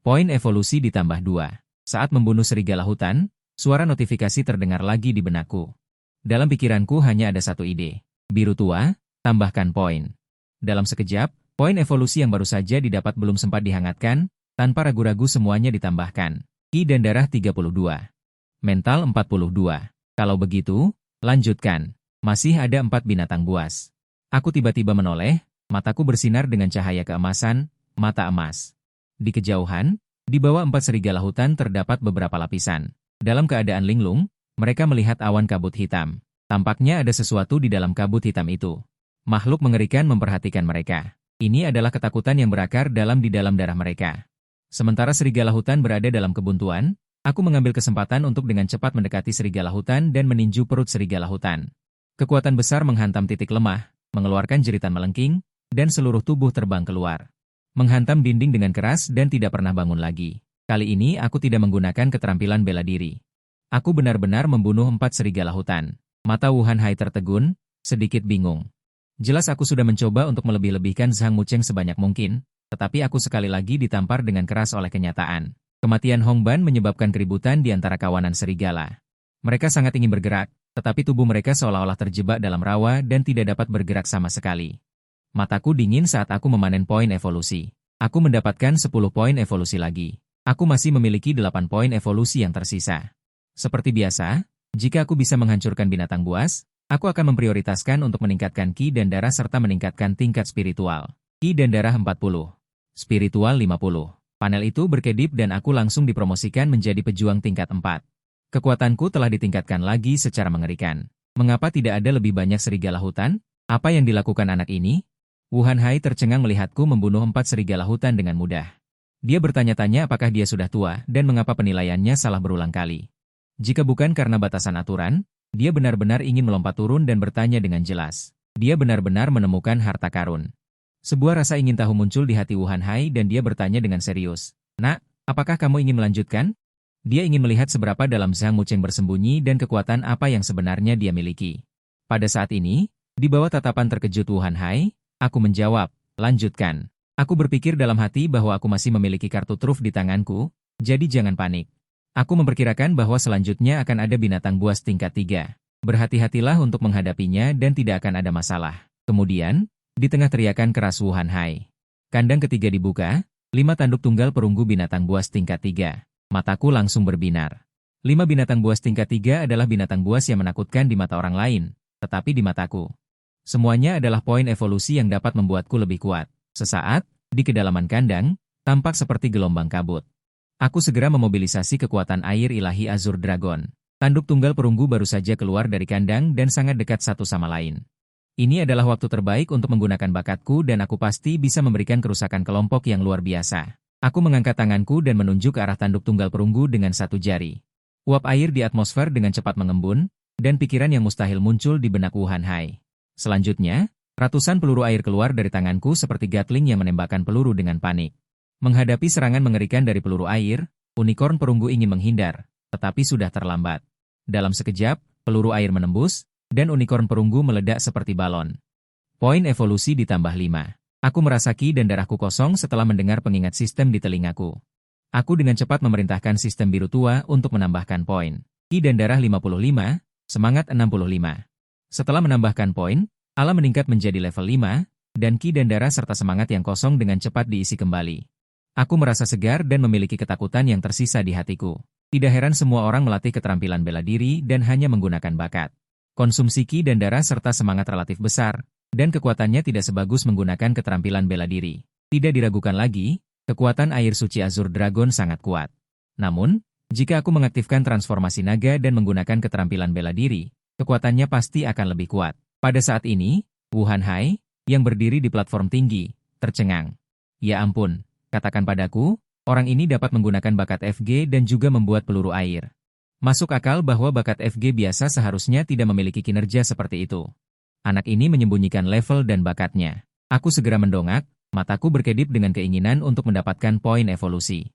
Poin evolusi ditambah 2. Saat membunuh serigala hutan, suara notifikasi terdengar lagi di benakku. Dalam pikiranku hanya ada satu ide. Biru tua, tambahkan poin. Dalam sekejap, poin evolusi yang baru saja didapat belum sempat dihangatkan, tanpa ragu-ragu semuanya ditambahkan. Ki dan darah 32. Mental 42. Kalau begitu, lanjutkan. Masih ada 4 binatang buas. Aku tiba-tiba menoleh, mataku bersinar dengan cahaya keemasan, mata emas. Di kejauhan, di bawah 4 serigala hutan terdapat beberapa lapisan. Dalam keadaan linglung, mereka melihat awan kabut hitam. Tampaknya ada sesuatu di dalam kabut hitam itu. Makhluk mengerikan memperhatikan mereka. Ini adalah ketakutan yang berakar di dalam darah mereka. Sementara serigala hutan berada dalam kebuntuan, aku mengambil kesempatan untuk dengan cepat mendekati serigala hutan dan meninju perut serigala hutan. Kekuatan besar menghantam titik lemah, mengeluarkan jeritan melengking, dan seluruh tubuh terbang keluar. Menghantam dinding dengan keras dan tidak pernah bangun lagi. Kali ini aku tidak menggunakan keterampilan bela diri. Aku benar-benar membunuh 4 serigala hutan. Mata Wu Hanhai tertegun, sedikit bingung. Jelas aku sudah mencoba untuk melebih-lebihkan Zhang Mucheng sebanyak mungkin, tetapi aku sekali lagi ditampar dengan keras oleh kenyataan. Kematian Hong Ban menyebabkan keributan di antara kawanan serigala. Mereka sangat ingin bergerak, tetapi tubuh mereka seolah-olah terjebak dalam rawa dan tidak dapat bergerak sama sekali. Mataku dingin saat aku memanen poin evolusi. Aku mendapatkan 10 poin evolusi lagi. Aku masih memiliki 8 poin evolusi yang tersisa. Seperti biasa, jika aku bisa menghancurkan binatang buas, aku akan memprioritaskan untuk meningkatkan ki dan darah serta meningkatkan tingkat spiritual. Ki dan darah 40. Spiritual 50. Panel itu berkedip dan aku langsung dipromosikan menjadi pejuang tingkat 4. Kekuatanku telah ditingkatkan lagi secara mengerikan. Mengapa tidak ada lebih banyak serigala hutan? Apa yang dilakukan anak ini? Wu Hanhai tercengang melihatku membunuh 4 serigala hutan dengan mudah. Dia bertanya-tanya apakah dia sudah tua dan mengapa penilaiannya salah berulang kali. Jika bukan karena batasan aturan, dia benar-benar ingin melompat turun dan bertanya dengan jelas. Dia benar-benar menemukan harta karun. Sebuah rasa ingin tahu muncul di hati Wu Hanhai dan dia bertanya dengan serius. Nak, apakah kamu ingin melanjutkan? Dia ingin melihat seberapa dalam Zhang Mucheng bersembunyi dan kekuatan apa yang sebenarnya dia miliki. Pada saat ini, di bawah tatapan terkejut Wu Hanhai, aku menjawab, lanjutkan. Aku berpikir dalam hati bahwa aku masih memiliki kartu truf di tanganku, jadi jangan panik. Aku memperkirakan bahwa selanjutnya akan ada binatang buas tingkat 3. Berhati-hatilah untuk menghadapinya dan tidak akan ada masalah. Kemudian, di tengah teriakan keras Wu Hanhai, kandang ketiga dibuka, 5 tanduk tunggal perunggu binatang buas tingkat 3. Mataku langsung berbinar. 5 binatang buas tingkat 3 adalah binatang buas yang menakutkan di mata orang lain, tetapi di mataku. Semuanya adalah poin evolusi yang dapat membuatku lebih kuat. Sesaat, di kedalaman kandang, tampak seperti gelombang kabut. Aku segera memobilisasi kekuatan air ilahi Azur Dragon. Tanduk tunggal perunggu baru saja keluar dari kandang dan sangat dekat satu sama lain. Ini adalah waktu terbaik untuk menggunakan bakatku dan aku pasti bisa memberikan kerusakan kelompok yang luar biasa. Aku mengangkat tanganku dan menunjuk ke arah tanduk tunggal perunggu dengan satu jari. Uap air di atmosfer dengan cepat mengembun, dan pikiran yang mustahil muncul di benak Wu Hanhai. Selanjutnya, ratusan peluru air keluar dari tanganku seperti gatling yang menembakkan peluru dengan panik. Menghadapi serangan mengerikan dari peluru air, unicorn perunggu ingin menghindar, tetapi sudah terlambat. Dalam sekejap, peluru air menembus, dan unicorn perunggu meledak seperti balon. Poin evolusi ditambah 5. Aku merasa ki dan darahku kosong setelah mendengar pengingat sistem di telingaku. Aku dengan cepat memerintahkan sistem biru tua untuk menambahkan poin. Ki dan darah 55, semangat 65. Setelah menambahkan poin, alam meningkat menjadi level 5, dan ki dan darah serta semangat yang kosong dengan cepat diisi kembali. Aku merasa segar dan memiliki ketakutan yang tersisa di hatiku. Tidak heran semua orang melatih keterampilan bela diri dan hanya menggunakan bakat. Konsumsi ki dan darah serta semangat relatif besar, dan kekuatannya tidak sebagus menggunakan keterampilan bela diri. Tidak diragukan lagi, kekuatan air suci Azur Dragon sangat kuat. Namun, jika aku mengaktifkan transformasi naga dan menggunakan keterampilan bela diri, kekuatannya pasti akan lebih kuat. Pada saat ini, Wu Hanhai, yang berdiri di platform tinggi, tercengang. Ya ampun, katakan padaku, orang ini dapat menggunakan bakat FG dan juga membuat peluru air. Masuk akal bahwa bakat FG biasa seharusnya tidak memiliki kinerja seperti itu. Anak ini menyembunyikan level dan bakatnya. Aku segera mendongak, mataku berkedip dengan keinginan untuk mendapatkan poin evolusi.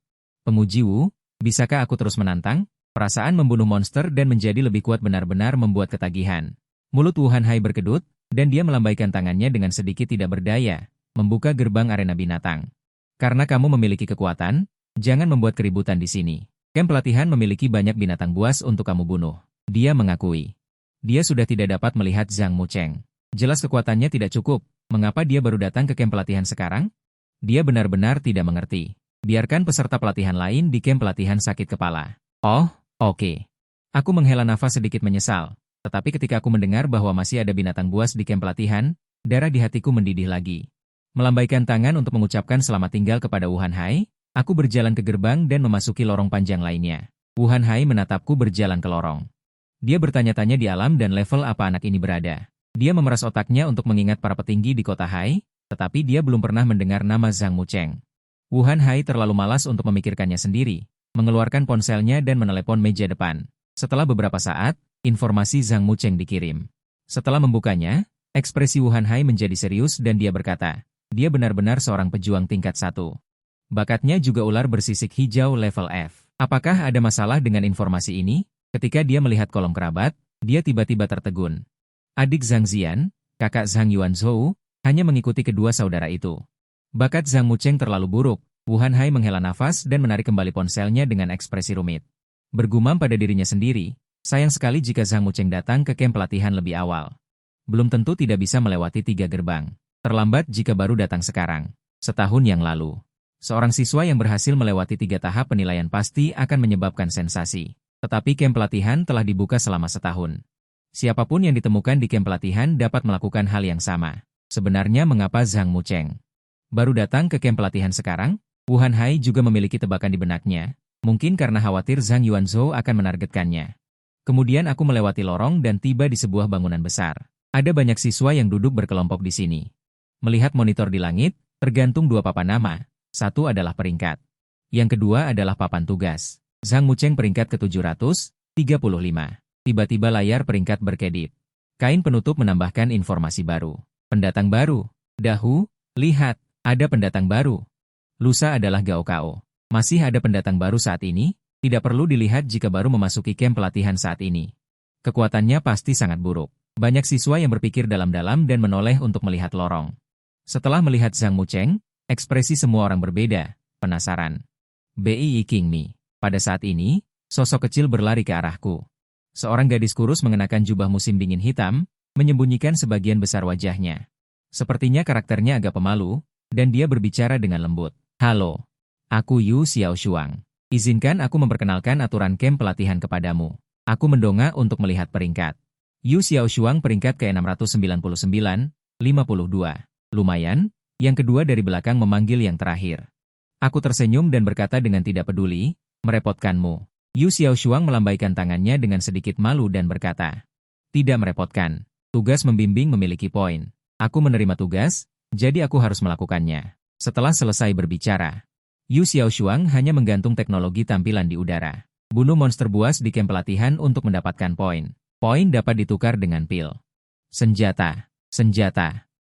Penguji Wu, bisakah aku terus menantang? Perasaan membunuh monster dan menjadi lebih kuat benar-benar membuat ketagihan. Mulut Wu Hanhai berkedut, dan dia melambaikan tangannya dengan sedikit tidak berdaya, membuka gerbang arena binatang. Karena kamu memiliki kekuatan, jangan membuat keributan di sini. Camp pelatihan memiliki banyak binatang buas untuk kamu bunuh. Dia mengakui. Dia sudah tidak dapat melihat Zhang Mucheng. Jelas kekuatannya tidak cukup. Mengapa dia baru datang ke camp pelatihan sekarang? Dia benar-benar tidak mengerti. Biarkan peserta pelatihan lain di camp pelatihan sakit kepala. Oh, oke. Aku menghela nafas sedikit menyesal. Tetapi ketika aku mendengar bahwa masih ada binatang buas di camp pelatihan, darah di hatiku mendidih lagi. Melambaikan tangan untuk mengucapkan selamat tinggal kepada Wu Hanhai, aku berjalan ke gerbang dan memasuki lorong panjang lainnya. Wu Hanhai menatapku berjalan ke lorong. Dia bertanya-tanya di alam dan level apa anak ini berada. Dia memeras otaknya untuk mengingat para petinggi di kota Hai, tetapi dia belum pernah mendengar nama Zhang Mucheng. Wu Hanhai terlalu malas untuk memikirkannya sendiri, mengeluarkan ponselnya dan menelepon meja depan. Setelah beberapa saat, informasi Zhang Mucheng dikirim. Setelah membukanya, ekspresi Wu Hanhai menjadi serius dan dia berkata, dia benar-benar seorang pejuang tingkat 1. Bakatnya juga ular bersisik hijau level F. Apakah ada masalah dengan informasi ini? Ketika dia melihat kolom kerabat, dia tiba-tiba tertegun. Adik Zhang Zian, kakak Zhang Yuanzhou, hanya mengikuti kedua saudara itu. Bakat Zhang Mucheng terlalu buruk. Wu Hanhai menghela nafas dan menarik kembali ponselnya dengan ekspresi rumit. Bergumam pada dirinya sendiri, sayang sekali jika Zhang Mucheng datang ke camp pelatihan lebih awal. Belum tentu tidak bisa melewati 3 gerbang. Terlambat jika baru datang sekarang. Setahun yang lalu. Seorang siswa yang berhasil melewati 3 tahap penilaian pasti akan menyebabkan sensasi. Tetapi camp pelatihan telah dibuka selama setahun. Siapapun yang ditemukan di camp pelatihan dapat melakukan hal yang sama. Sebenarnya mengapa Zhang Mucheng baru datang ke camp pelatihan sekarang? Wu Hanhai juga memiliki tebakan di benaknya. Mungkin karena khawatir Zhang Yuanzhou akan menargetkannya. Kemudian aku melewati lorong dan tiba di sebuah bangunan besar. Ada banyak siswa yang duduk berkelompok di sini. Melihat monitor di langit, tergantung 2 papan nama. Satu adalah peringkat. Yang kedua adalah papan tugas. Zhang Mucheng peringkat ke-735. Tiba-tiba layar peringkat berkedip. Kain penutup menambahkan informasi baru. Pendatang baru. Dahu, lihat, ada pendatang baru. Lusa adalah Gao Kao. Masih ada pendatang baru saat ini? Tidak perlu dilihat jika baru memasuki camp pelatihan saat ini. Kekuatannya pasti sangat buruk. Banyak siswa yang berpikir dalam-dalam dan menoleh untuk melihat lorong. Setelah melihat Zhang Mucheng, ekspresi semua orang berbeda, penasaran. Bii King Mi. Pada saat ini, sosok kecil berlari ke arahku. Seorang gadis kurus mengenakan jubah musim dingin hitam, menyembunyikan sebagian besar wajahnya. Sepertinya karakternya agak pemalu, dan dia berbicara dengan lembut. Halo, aku Yu Xiaoshuang. Izinkan aku memperkenalkan aturan camp pelatihan kepadamu. Aku mendongak untuk melihat peringkat. Yu Xiaoshuang peringkat ke-699, 52. Lumayan, yang kedua dari belakang memanggil yang terakhir. Aku tersenyum dan berkata dengan tidak peduli, merepotkanmu. Yu Xiaoshuang melambaikan tangannya dengan sedikit malu dan berkata, tidak merepotkan. Tugas membimbing memiliki poin. Aku menerima tugas, jadi aku harus melakukannya. Setelah selesai berbicara, Yu Xiaoshuang hanya menggantung teknologi tampilan di udara. Bunuh monster buas di camp pelatihan untuk mendapatkan poin. Poin dapat ditukar dengan pil. Senjata,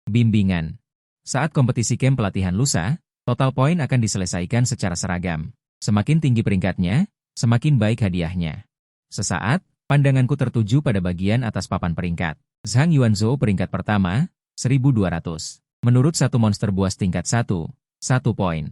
bimbingan. Saat kompetisi camp pelatihan lusa, total poin akan diselesaikan secara seragam. Semakin tinggi peringkatnya, semakin baik hadiahnya. Sesaat, pandanganku tertuju pada bagian atas papan peringkat. Zhang Yuanzhou peringkat pertama, 1200. Menurut satu monster buas tingkat 1, 1 poin.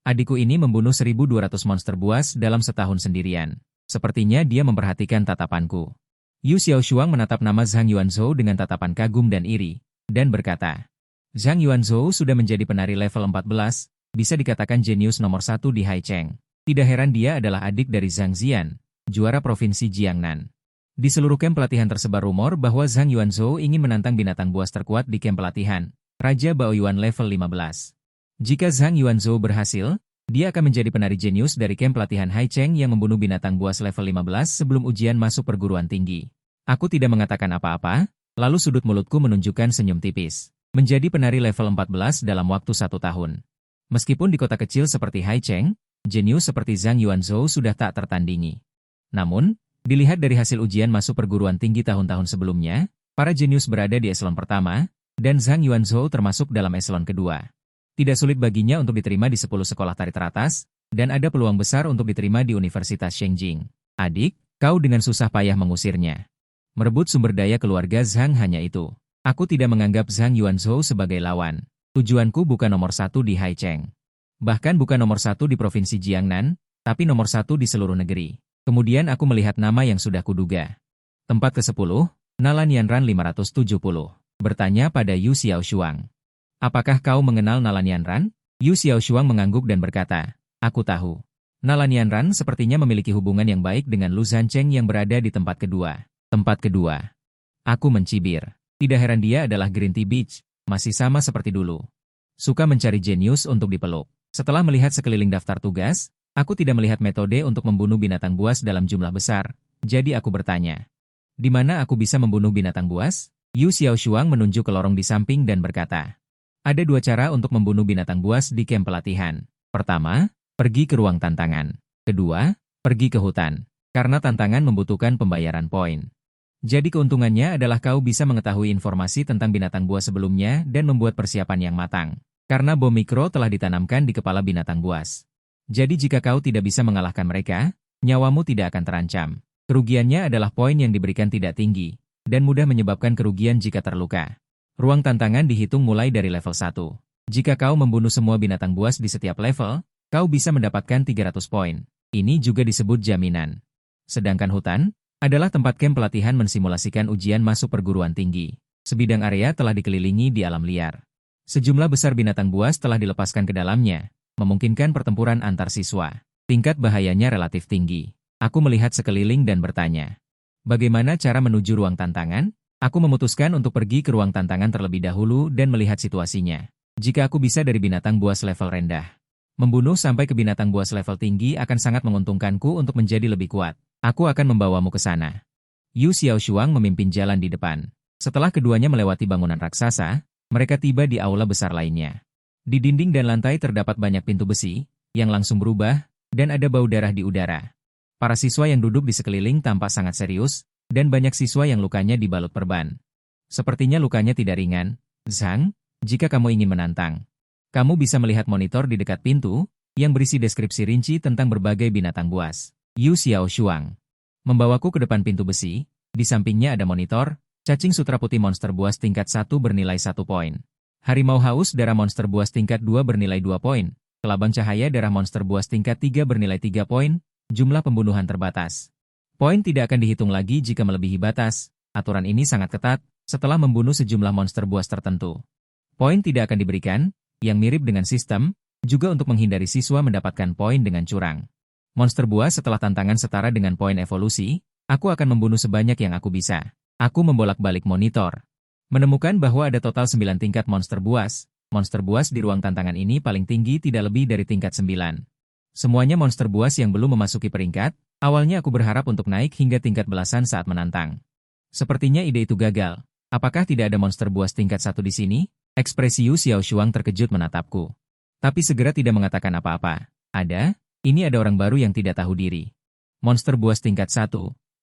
Adikku ini membunuh 1200 monster buas dalam setahun sendirian. Sepertinya dia memperhatikan tatapanku. Yu Xiaoshuang menatap nama Zhang Yuanzhou dengan tatapan kagum dan iri, dan berkata, Zhang Yuanzhou sudah menjadi penari level 14, bisa dikatakan jenius nomor 1 di Haicheng. Tidak heran dia adalah adik dari Zhang Zian, juara provinsi Jiangnan. Di seluruh camp pelatihan tersebar rumor bahwa Zhang Yuanzhou ingin menantang binatang buas terkuat di camp pelatihan, Raja Baoyuan level 15. Jika Zhang Yuanzhou berhasil, dia akan menjadi penari jenius dari camp pelatihan Haicheng yang membunuh binatang buas level 15 sebelum ujian masuk perguruan tinggi. Aku tidak mengatakan apa-apa, lalu sudut mulutku menunjukkan senyum tipis. Menjadi penari level 14 dalam waktu 1 tahun. Meskipun di kota kecil seperti Haicheng, jenius seperti Zhang Yuanzhou sudah tak tertandingi. Namun, dilihat dari hasil ujian masuk perguruan tinggi tahun-tahun sebelumnya, Para jenius berada di eselon pertama, dan Zhang Yuanzhou termasuk dalam eselon kedua. Tidak sulit baginya untuk diterima di 10 sekolah tari teratas, dan ada peluang besar untuk diterima di Universitas Shengjing. Adik, kau dengan susah payah mengusirnya. Merebut sumber daya keluarga Zhang hanya itu. Aku tidak menganggap Zhang Yuanzhou sebagai lawan. Tujuanku bukan nomor 1 di Haicheng. Bahkan bukan nomor 1 di Provinsi Jiangnan, tapi nomor 1 di seluruh negeri. Kemudian aku melihat nama yang sudah kuduga. Tempat ke-10, Nalan Yanran 570. Bertanya pada Yu Xiaoshuang. Apakah kau mengenal Nalan Yanran? Yu Xiaoshuang mengangguk dan berkata, aku tahu. Nalan Yanran sepertinya memiliki hubungan yang baik dengan Lu Zancheng yang berada di tempat kedua. Tempat kedua. Aku mencibir. Tidak heran dia adalah Green Tea Beach, masih sama seperti dulu. Suka mencari jenius untuk dipeluk. Setelah melihat sekeliling daftar tugas, aku tidak melihat metode untuk membunuh binatang buas dalam jumlah besar, jadi aku bertanya. Di mana aku bisa membunuh binatang buas? Yu Xiaoshuang menunjuk ke lorong di samping dan berkata. Ada 2 cara untuk membunuh binatang buas di kamp pelatihan. Pertama, pergi ke ruang tantangan. Kedua, pergi ke hutan. Karena tantangan membutuhkan pembayaran poin. Jadi keuntungannya adalah kau bisa mengetahui informasi tentang binatang buas sebelumnya dan membuat persiapan yang matang. Karena bom mikro telah ditanamkan di kepala binatang buas. Jadi jika kau tidak bisa mengalahkan mereka, nyawamu tidak akan terancam. Kerugiannya adalah poin yang diberikan tidak tinggi, dan mudah menyebabkan kerugian jika terluka. Ruang tantangan dihitung mulai dari level 1. Jika kau membunuh semua binatang buas di setiap level, kau bisa mendapatkan 300 poin. Ini juga disebut jaminan. Sedangkan hutan adalah tempat kamp pelatihan mensimulasikan ujian masuk perguruan tinggi. Sebidang area telah dikelilingi di alam liar. Sejumlah besar binatang buas telah dilepaskan ke dalamnya, memungkinkan pertempuran antar siswa. Tingkat bahayanya relatif tinggi. Aku melihat sekeliling dan bertanya. Bagaimana cara menuju ruang tantangan? Aku memutuskan untuk pergi ke ruang tantangan terlebih dahulu dan melihat situasinya. Jika aku bisa dari binatang buas level rendah, membunuh sampai ke binatang buas level tinggi akan sangat menguntungkanku untuk menjadi lebih kuat. Aku akan membawamu ke sana. Yu Xiaoshuang memimpin jalan di depan. Setelah keduanya melewati bangunan raksasa, mereka tiba di aula besar lainnya. Di dinding dan lantai terdapat banyak pintu besi, yang langsung berubah, dan ada bau darah di udara. Para siswa yang duduk di sekeliling tampak sangat serius, dan banyak siswa yang lukanya dibalut perban. Sepertinya lukanya tidak ringan. Zhang, jika kamu ingin menantang, kamu bisa melihat monitor di dekat pintu, yang berisi deskripsi rinci tentang berbagai binatang buas. Yu Xiaoshuang membawaku ke depan pintu besi, di sampingnya ada monitor, cacing sutra putih monster buas tingkat 1 bernilai 1 poin. Harimau haus darah monster buas tingkat 2 bernilai 2 poin. Kelabang cahaya darah monster buas tingkat 3 bernilai 3 poin. Jumlah pembunuhan terbatas. Poin tidak akan dihitung lagi jika melebihi batas. Aturan ini sangat ketat, setelah membunuh sejumlah monster buas tertentu. Poin tidak akan diberikan, yang mirip dengan sistem, juga untuk menghindari siswa mendapatkan poin dengan curang. Monster buas setelah tantangan setara dengan poin evolusi, aku akan membunuh sebanyak yang aku bisa. Aku membolak-balik monitor. Menemukan bahwa ada total 9 tingkat monster buas. Monster buas di ruang tantangan ini paling tinggi tidak lebih dari tingkat 9. Semuanya monster buas yang belum memasuki peringkat, awalnya aku berharap untuk naik hingga tingkat belasan saat menantang. Sepertinya ide itu gagal. Apakah tidak ada monster buas tingkat 1 di sini? Ekspresi Yu Xiaoshuang terkejut menatapku. Tapi segera tidak mengatakan apa-apa. Ada? Ini ada orang baru yang tidak tahu diri. Monster buas tingkat 1.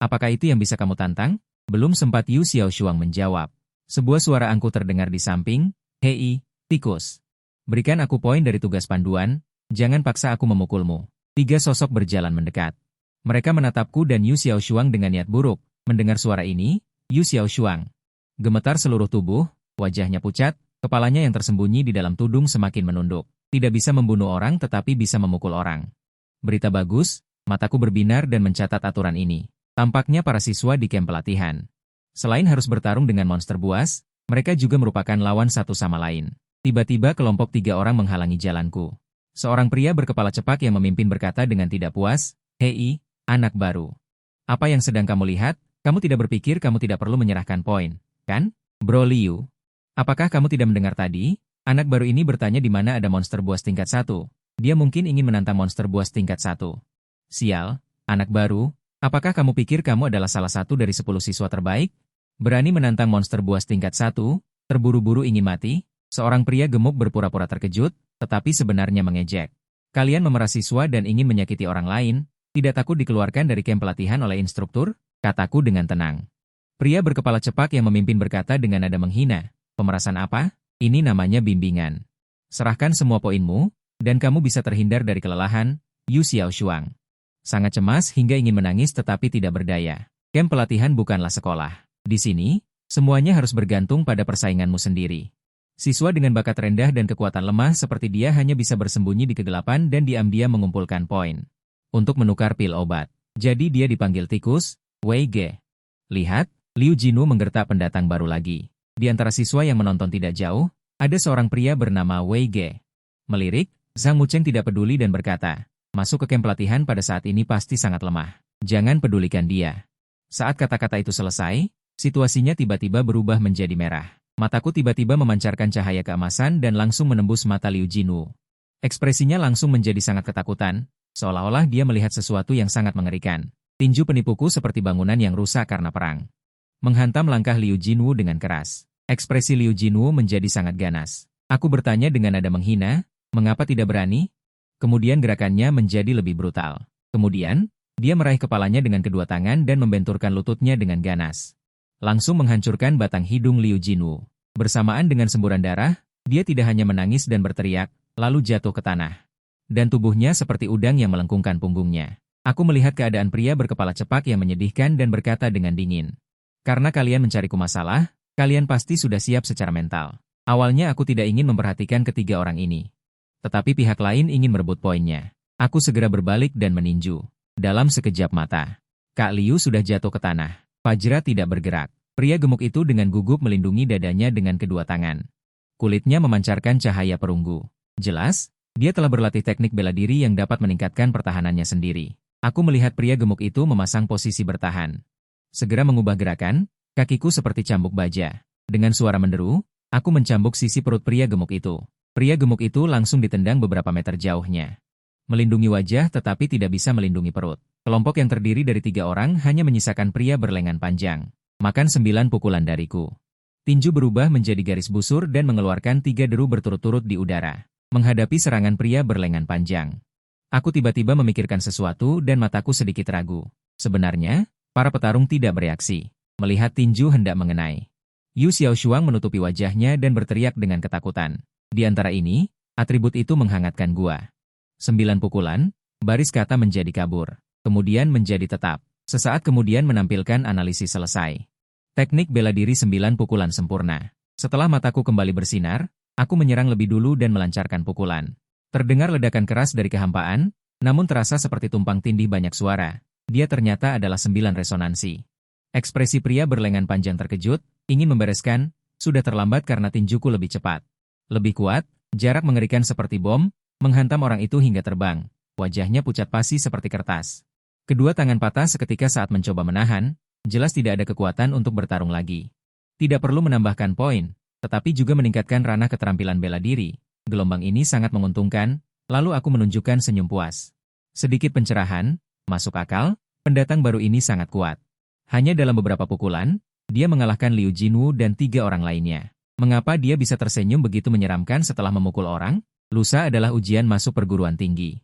Apakah itu yang bisa kamu tantang? Belum sempat Yu Xiaoshuang menjawab. Sebuah suara angkuh terdengar di samping. Hei, tikus. Berikan aku poin dari tugas panduan. Jangan paksa aku memukulmu. 3 sosok berjalan mendekat. Mereka menatapku dan Yu Xiaoshuang dengan niat buruk. Mendengar suara ini, Yu Xiaoshuang gemetar seluruh tubuh, wajahnya pucat, kepalanya yang tersembunyi di dalam tudung semakin menunduk. Tidak bisa membunuh orang tetapi bisa memukul orang. Berita bagus, mataku berbinar dan mencatat aturan ini. Tampaknya para siswa di kamp pelatihan. Selain harus bertarung dengan monster buas, mereka juga merupakan lawan satu sama lain. Tiba-tiba kelompok 3 orang menghalangi jalanku. Seorang pria berkepala cepak yang memimpin berkata dengan tidak puas, "Hei, anak baru. Apa yang sedang kamu lihat? Kamu tidak berpikir kamu tidak perlu menyerahkan poin, kan? Bro Liu. Apakah kamu tidak mendengar tadi? Anak baru ini bertanya di mana ada monster buas tingkat 1. Dia mungkin ingin menantang monster buas tingkat 1. Sial, anak baru. Apakah kamu pikir kamu adalah salah satu dari 10 siswa terbaik? Berani menantang monster buas tingkat 1, terburu-buru ingin mati?" Seorang pria gemuk berpura-pura terkejut, tetapi sebenarnya mengejek. Kalian memeras siswa dan ingin menyakiti orang lain, tidak takut dikeluarkan dari kamp pelatihan oleh instruktur? Kataku dengan tenang. Pria berkepala cepak yang memimpin berkata dengan nada menghina, "Pemerasan apa? Ini namanya bimbingan. Serahkan semua poinmu, dan kamu bisa terhindar dari kelelahan." Yu Xiaoshuang sangat cemas hingga ingin menangis tetapi tidak berdaya. Camp pelatihan bukanlah sekolah. Di sini, semuanya harus bergantung pada persainganmu sendiri. Siswa dengan bakat rendah dan kekuatan lemah seperti dia hanya bisa bersembunyi di kegelapan dan diam-diam mengumpulkan poin untuk menukar pil obat. Jadi dia dipanggil tikus, Wei Ge. Lihat, Liu Jinu menggertak pendatang baru lagi. Di antara siswa yang menonton tidak jauh, ada seorang pria bernama Wei Ge. Melirik, Zhang Mucheng tidak peduli dan berkata, "Masuk ke camp pelatihan pada saat ini pasti sangat lemah. Jangan pedulikan dia." Saat kata-kata itu selesai, situasinya tiba-tiba berubah menjadi merah. Mataku tiba-tiba memancarkan cahaya keemasan dan langsung menembus mata Liu Jinu. Ekspresinya langsung menjadi sangat ketakutan, seolah-olah dia melihat sesuatu yang sangat mengerikan. Tinju penipuku seperti bangunan yang rusak karena perang. Menghantam langkah Liu Jinu dengan keras. Ekspresi Liu Jinu menjadi sangat ganas. Aku bertanya dengan nada menghina, "Mengapa tidak berani?" Kemudian gerakannya menjadi lebih brutal. Kemudian, dia meraih kepalanya dengan kedua tangan dan membenturkan lututnya dengan ganas. Langsung menghancurkan batang hidung Liu Jinu. Bersamaan dengan semburan darah, dia tidak hanya menangis dan berteriak, lalu jatuh ke tanah. Dan tubuhnya seperti udang yang melengkungkan punggungnya. Aku melihat keadaan pria berkepala cepak yang menyedihkan dan berkata dengan dingin, "Karena kalian mencariku masalah, kalian pasti sudah siap secara mental." Awalnya aku tidak ingin memperhatikan ketiga orang ini. Tetapi pihak lain ingin merebut poinnya. Aku segera berbalik dan meninju. Dalam sekejap mata, Kak Liu sudah jatuh ke tanah. Fajra tidak bergerak. Pria gemuk itu dengan gugup melindungi dadanya dengan kedua tangan. Kulitnya memancarkan cahaya perunggu. Jelas, dia telah berlatih teknik bela diri yang dapat meningkatkan pertahanannya sendiri. Aku melihat pria gemuk itu memasang posisi bertahan. Segera mengubah gerakan, kakiku seperti cambuk baja. Dengan suara menderu, aku mencambuk sisi perut pria gemuk itu. Pria gemuk itu langsung ditendang beberapa meter jauhnya. Melindungi wajah tetapi tidak bisa melindungi perut. Kelompok yang terdiri dari 3 orang hanya menyisakan pria berlengan panjang. Makan 9 pukulan dariku. Tinju berubah menjadi garis busur dan mengeluarkan 3 deru berturut-turut di udara. Menghadapi serangan pria berlengan panjang. Aku tiba-tiba memikirkan sesuatu dan mataku sedikit ragu. Sebenarnya, para petarung tidak bereaksi. Melihat tinju hendak mengenai. Yu Xiaoshuang menutupi wajahnya dan berteriak dengan ketakutan. Di antara ini, atribut itu menghangatkan gua. 9 pukulan, baris kata menjadi kabur. Kemudian menjadi tetap. Sesaat kemudian menampilkan analisis selesai. Teknik bela diri 9 pukulan sempurna. Setelah mataku kembali bersinar, aku menyerang lebih dulu dan melancarkan pukulan. Terdengar ledakan keras dari kehampaan, namun terasa seperti tumpang tindih banyak suara. Dia ternyata adalah 9 resonansi. Ekspresi pria berlengan panjang terkejut, ingin membereskan, sudah terlambat karena tinjuku lebih cepat. Lebih kuat, jarak mengerikan seperti bom, menghantam orang itu hingga terbang. Wajahnya pucat pasi seperti kertas. Kedua tangan patah seketika saat mencoba menahan, jelas tidak ada kekuatan untuk bertarung lagi. Tidak perlu menambahkan poin, tetapi juga meningkatkan ranah keterampilan bela diri. Gelombang ini sangat menguntungkan, lalu aku menunjukkan senyum puas. Sedikit pencerahan, masuk akal, pendatang baru ini sangat kuat. Hanya dalam beberapa pukulan, dia mengalahkan Liu Jinwu dan 3 orang lainnya. Mengapa dia bisa tersenyum begitu menyeramkan setelah memukul orang? Lusa adalah ujian masuk perguruan tinggi.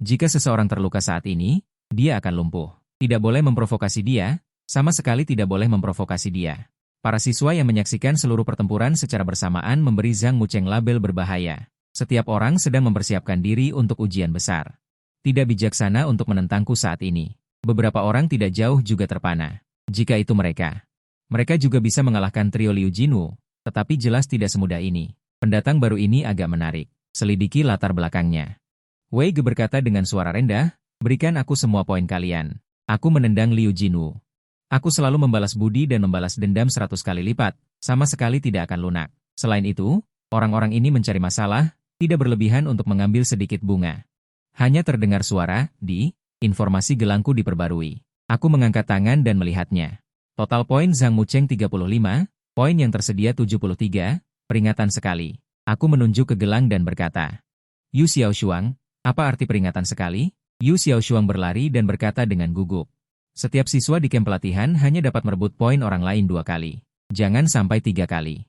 Jika seseorang terluka saat ini, dia akan lumpuh. Tidak boleh memprovokasi dia, sama sekali tidak boleh memprovokasi dia. Para siswa yang menyaksikan seluruh pertempuran secara bersamaan memberi Zhang Mucheng label berbahaya. Setiap orang sedang mempersiapkan diri untuk ujian besar. Tidak bijaksana untuk menentangku saat ini. Beberapa orang tidak jauh juga terpana. Jika itu mereka. Mereka juga bisa mengalahkan trio Liu Jinwu, tetapi jelas tidak semudah ini. Pendatang baru ini agak menarik. Selidiki latar belakangnya. Wei Ge berkata dengan suara rendah, "Berikan aku semua poin kalian." Aku menendang Liu Jinwu. Aku selalu membalas budi dan membalas dendam 100 kali lipat, sama sekali tidak akan lunak. Selain itu, orang-orang ini mencari masalah, tidak berlebihan untuk mengambil sedikit bunga. Hanya terdengar suara, informasi gelangku diperbarui. Aku mengangkat tangan dan melihatnya. Total poin Zhang Mucheng 35, poin yang tersedia 73, peringatan sekali. Aku menunjuk ke gelang dan berkata, "Yu Xiaoshuang, apa arti peringatan sekali?" Yu Xiaoshuang berlari dan berkata dengan gugup. Setiap siswa di camp pelatihan hanya dapat merebut poin orang lain 2 kali. Jangan sampai 3 kali.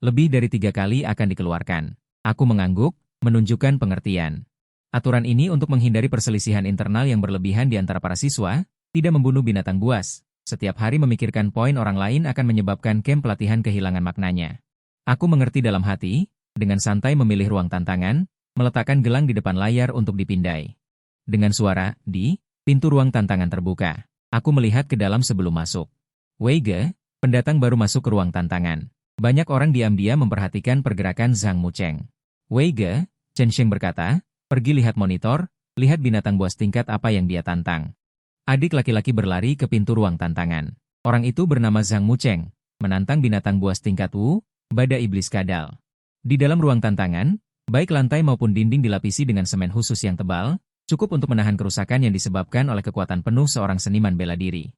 Lebih dari 3 kali akan dikeluarkan. Aku mengangguk, menunjukkan pengertian. Aturan ini untuk menghindari perselisihan internal yang berlebihan di antara para siswa, tidak membunuh binatang buas, Setiap hari memikirkan poin orang lain akan menyebabkan camp pelatihan kehilangan maknanya. Aku mengerti dalam hati, dengan santai memilih ruang tantangan, meletakkan gelang di depan layar untuk dipindai. Dengan suara, pintu ruang tantangan terbuka. Aku melihat ke dalam sebelum masuk. Weige, pendatang baru masuk ke ruang tantangan. Banyak orang diam-diam memperhatikan pergerakan Zhang Mucheng. Weige, Chen Sheng berkata, pergi lihat monitor, lihat binatang buas tingkat apa yang dia tantang. Adik laki-laki berlari ke pintu ruang tantangan. Orang itu bernama Zhang Mucheng, menantang binatang buas tingkat Wu, Bada Iblis Kadal. Di dalam ruang tantangan, baik lantai maupun dinding dilapisi dengan semen khusus yang tebal, cukup untuk menahan kerusakan yang disebabkan oleh kekuatan penuh seorang seniman bela diri.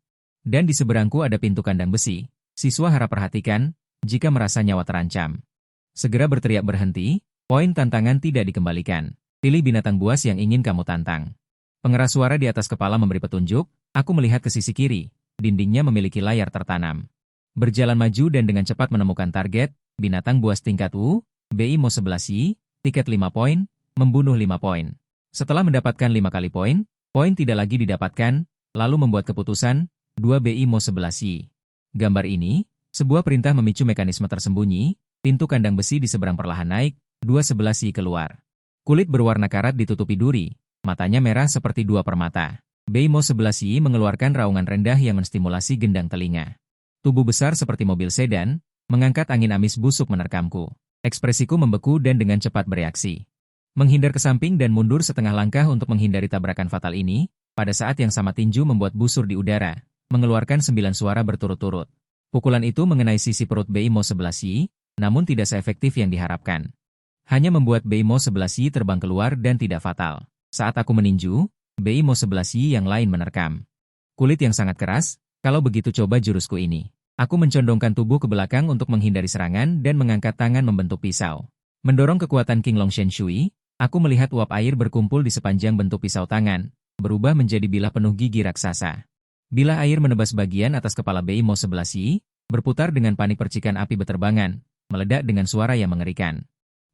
Dan di seberangku ada pintu kandang besi. Siswa harap perhatikan, jika merasa nyawa terancam. Segera berteriak berhenti, poin tantangan tidak dikembalikan. Pilih binatang buas yang ingin kamu tantang. Pengeras suara di atas kepala memberi petunjuk, aku melihat ke sisi kiri, dindingnya memiliki layar tertanam. Berjalan maju dan dengan cepat menemukan target, binatang buas tingkat Wu, BI-Mo 11Y, tiket 5 poin, membunuh 5 poin. Setelah mendapatkan 5 kali poin tidak lagi didapatkan, lalu membuat keputusan, 2 BI-Mo 11Y. Gambar ini, sebuah perintah memicu mekanisme tersembunyi, pintu kandang besi di seberang perlahan naik, 2 11Y keluar. Kulit berwarna karat ditutupi duri, matanya merah seperti 2 permata. BI-Mo 11Y mengeluarkan raungan rendah yang menstimulasi gendang telinga. Tubuh besar seperti mobil sedan, mengangkat angin amis busuk menerkamku. Ekspresiku membeku dan dengan cepat bereaksi. Menghindar ke samping dan mundur setengah langkah untuk menghindari tabrakan fatal ini, pada saat yang sama tinju membuat busur di udara, mengeluarkan 9 suara berturut-turut. Pukulan itu mengenai sisi perut BI-Mo 11Y, namun tidak seefektif yang diharapkan. Hanya membuat BI-Mo 11Y terbang keluar dan tidak fatal. Saat aku meninju, BI-Mo 11Y yang lain menerkam. Kulit yang sangat keras, kalau begitu coba jurusku ini. Aku mencondongkan tubuh ke belakang untuk menghindari serangan dan mengangkat tangan membentuk pisau. Mendorong kekuatan King Long Shen Shui, aku melihat uap air berkumpul di sepanjang bentuk pisau tangan, berubah menjadi bilah penuh gigi raksasa. Bilah air menebas bagian atas kepala BI-Mo 11Y, berputar dengan panik percikan api beterbangan, meledak dengan suara yang mengerikan.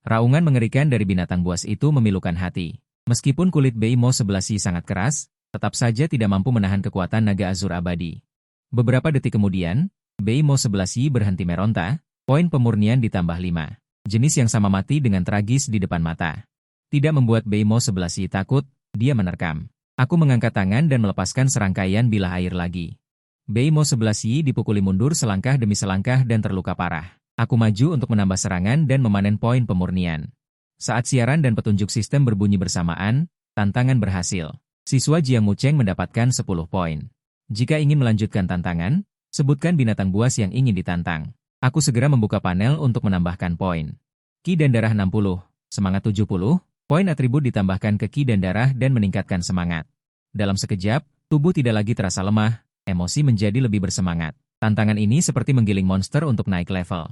Raungan mengerikan dari binatang buas itu memilukan hati. Meskipun kulit BI-Mo 11Y sangat keras, tetap saja tidak mampu menahan kekuatan naga azur abadi. Beberapa detik kemudian, BI-Mo 11Y berhenti meronta, poin pemurnian ditambah 5. Jenis yang sama mati dengan tragis di depan mata. Tidak membuat BI-Mo 11Y takut, dia menerkam. Aku mengangkat tangan dan melepaskan serangkaian bilah air lagi. BI-Mo 11Y dipukuli mundur selangkah demi selangkah dan terluka parah. Aku maju untuk menambah serangan dan memanen poin pemurnian. Saat siaran dan petunjuk sistem berbunyi bersamaan, tantangan berhasil. Siswa Jiang Mucheng mendapatkan 10 poin. Jika ingin melanjutkan tantangan, sebutkan binatang buas yang ingin ditantang. Aku segera membuka panel untuk menambahkan poin. Ki dan darah 60, semangat 70, poin atribut ditambahkan ke ki dan darah dan meningkatkan semangat. Dalam sekejap, tubuh tidak lagi terasa lemah, emosi menjadi lebih bersemangat. Tantangan ini seperti menggiling monster untuk naik level.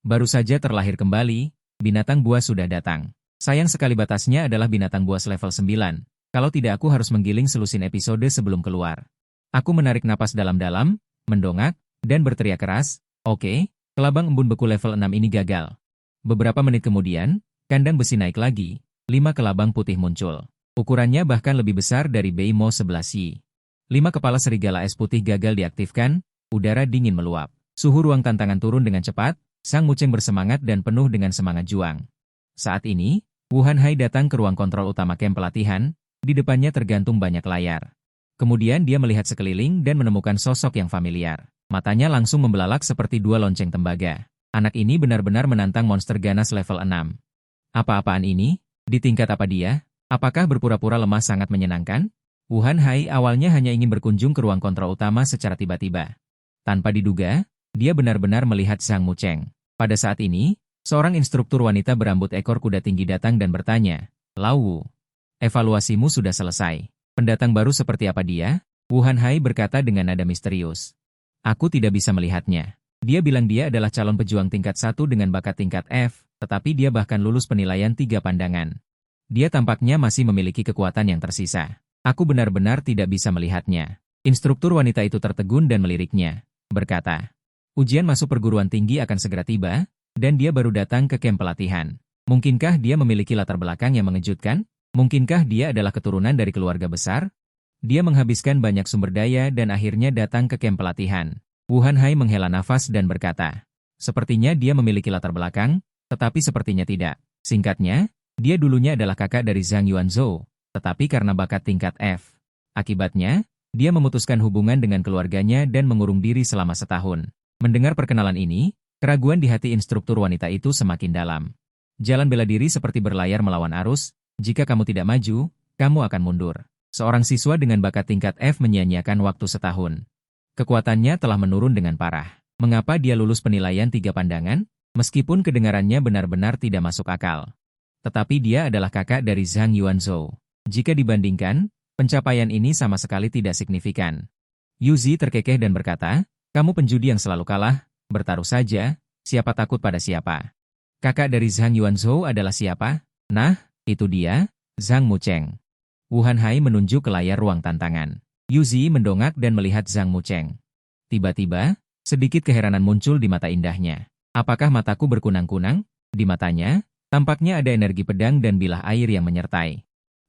Baru saja terlahir kembali, binatang buas sudah datang. Sayang sekali batasnya adalah binatang buas level 9. Kalau tidak aku harus menggiling selusin episode sebelum keluar. Aku menarik napas dalam-dalam, mendongak, dan berteriak keras, "Oke, kelabang embun beku level 6 ini gagal." Beberapa menit kemudian, kandang besi naik lagi, 5 kelabang putih muncul. Ukurannya bahkan lebih besar dari BI-Mo 11Y. 5 kepala serigala es putih gagal diaktifkan, udara dingin meluap. Suhu ruang tantangan turun dengan cepat, Sang Mucheng bersemangat dan penuh dengan semangat juang. Saat ini, Wu Hanhai datang ke ruang kontrol utama camp pelatihan, di depannya tergantung banyak layar. Kemudian dia melihat sekeliling dan menemukan sosok yang familiar. Matanya langsung membelalak seperti 2 lonceng tembaga. Anak ini benar-benar menantang monster ganas level 6. Apa-apaan ini? Di tingkat apa dia? Apakah berpura-pura lemah sangat menyenangkan? Wu Hanhai awalnya hanya ingin berkunjung ke ruang kontrol utama secara tiba-tiba. Tanpa diduga, dia benar-benar melihat Sang Mucheng. Pada saat ini, seorang instruktur wanita berambut ekor kuda tinggi datang dan bertanya, "Lau Wu, evaluasimu sudah selesai. Pendatang baru seperti apa dia?" Wu Hanhai berkata dengan nada misterius. "Aku tidak bisa melihatnya." Dia bilang dia adalah calon pejuang tingkat 1 dengan bakat tingkat F, tetapi dia bahkan lulus penilaian 3 pandangan. Dia tampaknya masih memiliki kekuatan yang tersisa. Aku benar-benar tidak bisa melihatnya. Instruktur wanita itu tertegun dan meliriknya, berkata, "Ujian masuk perguruan tinggi akan segera tiba, dan dia baru datang ke camp pelatihan. Mungkinkah dia memiliki latar belakang yang mengejutkan? Mungkinkah dia adalah keturunan dari keluarga besar?" Dia menghabiskan banyak sumber daya dan akhirnya datang ke kamp pelatihan. Wu Hanhai menghela nafas dan berkata, sepertinya dia memiliki latar belakang, tetapi sepertinya tidak. Singkatnya, dia dulunya adalah kakak dari Zhang Yuanzhou, tetapi karena bakat tingkat F. Akibatnya, dia memutuskan hubungan dengan keluarganya dan mengurung diri selama setahun. Mendengar perkenalan ini, keraguan di hati instruktur wanita itu semakin dalam. Jalan bela diri seperti berlayar melawan arus, jika kamu tidak maju, kamu akan mundur. Seorang siswa dengan bakat tingkat F menyia-nyiakan waktu setahun. Kekuatannya telah menurun dengan parah. Mengapa dia lulus penilaian 3 pandangan? Meskipun kedengarannya benar-benar tidak masuk akal. Tetapi dia adalah kakak dari Zhang Yuanzhou. Jika dibandingkan, pencapaian ini sama sekali tidak signifikan. Yuzi terkekeh dan berkata, kamu penjudi yang selalu kalah, bertaruh saja, siapa takut pada siapa. Kakak dari Zhang Yuanzhou adalah siapa? Nah, itu dia, Zhang Mucheng. Wu Hanhai menunjuk ke layar ruang tantangan. Yuzi mendongak dan melihat Zhang Mucheng. Tiba-tiba, sedikit keheranan muncul di mata indahnya. Apakah mataku berkunang-kunang? Di matanya, tampaknya ada energi pedang dan bilah air yang menyertai.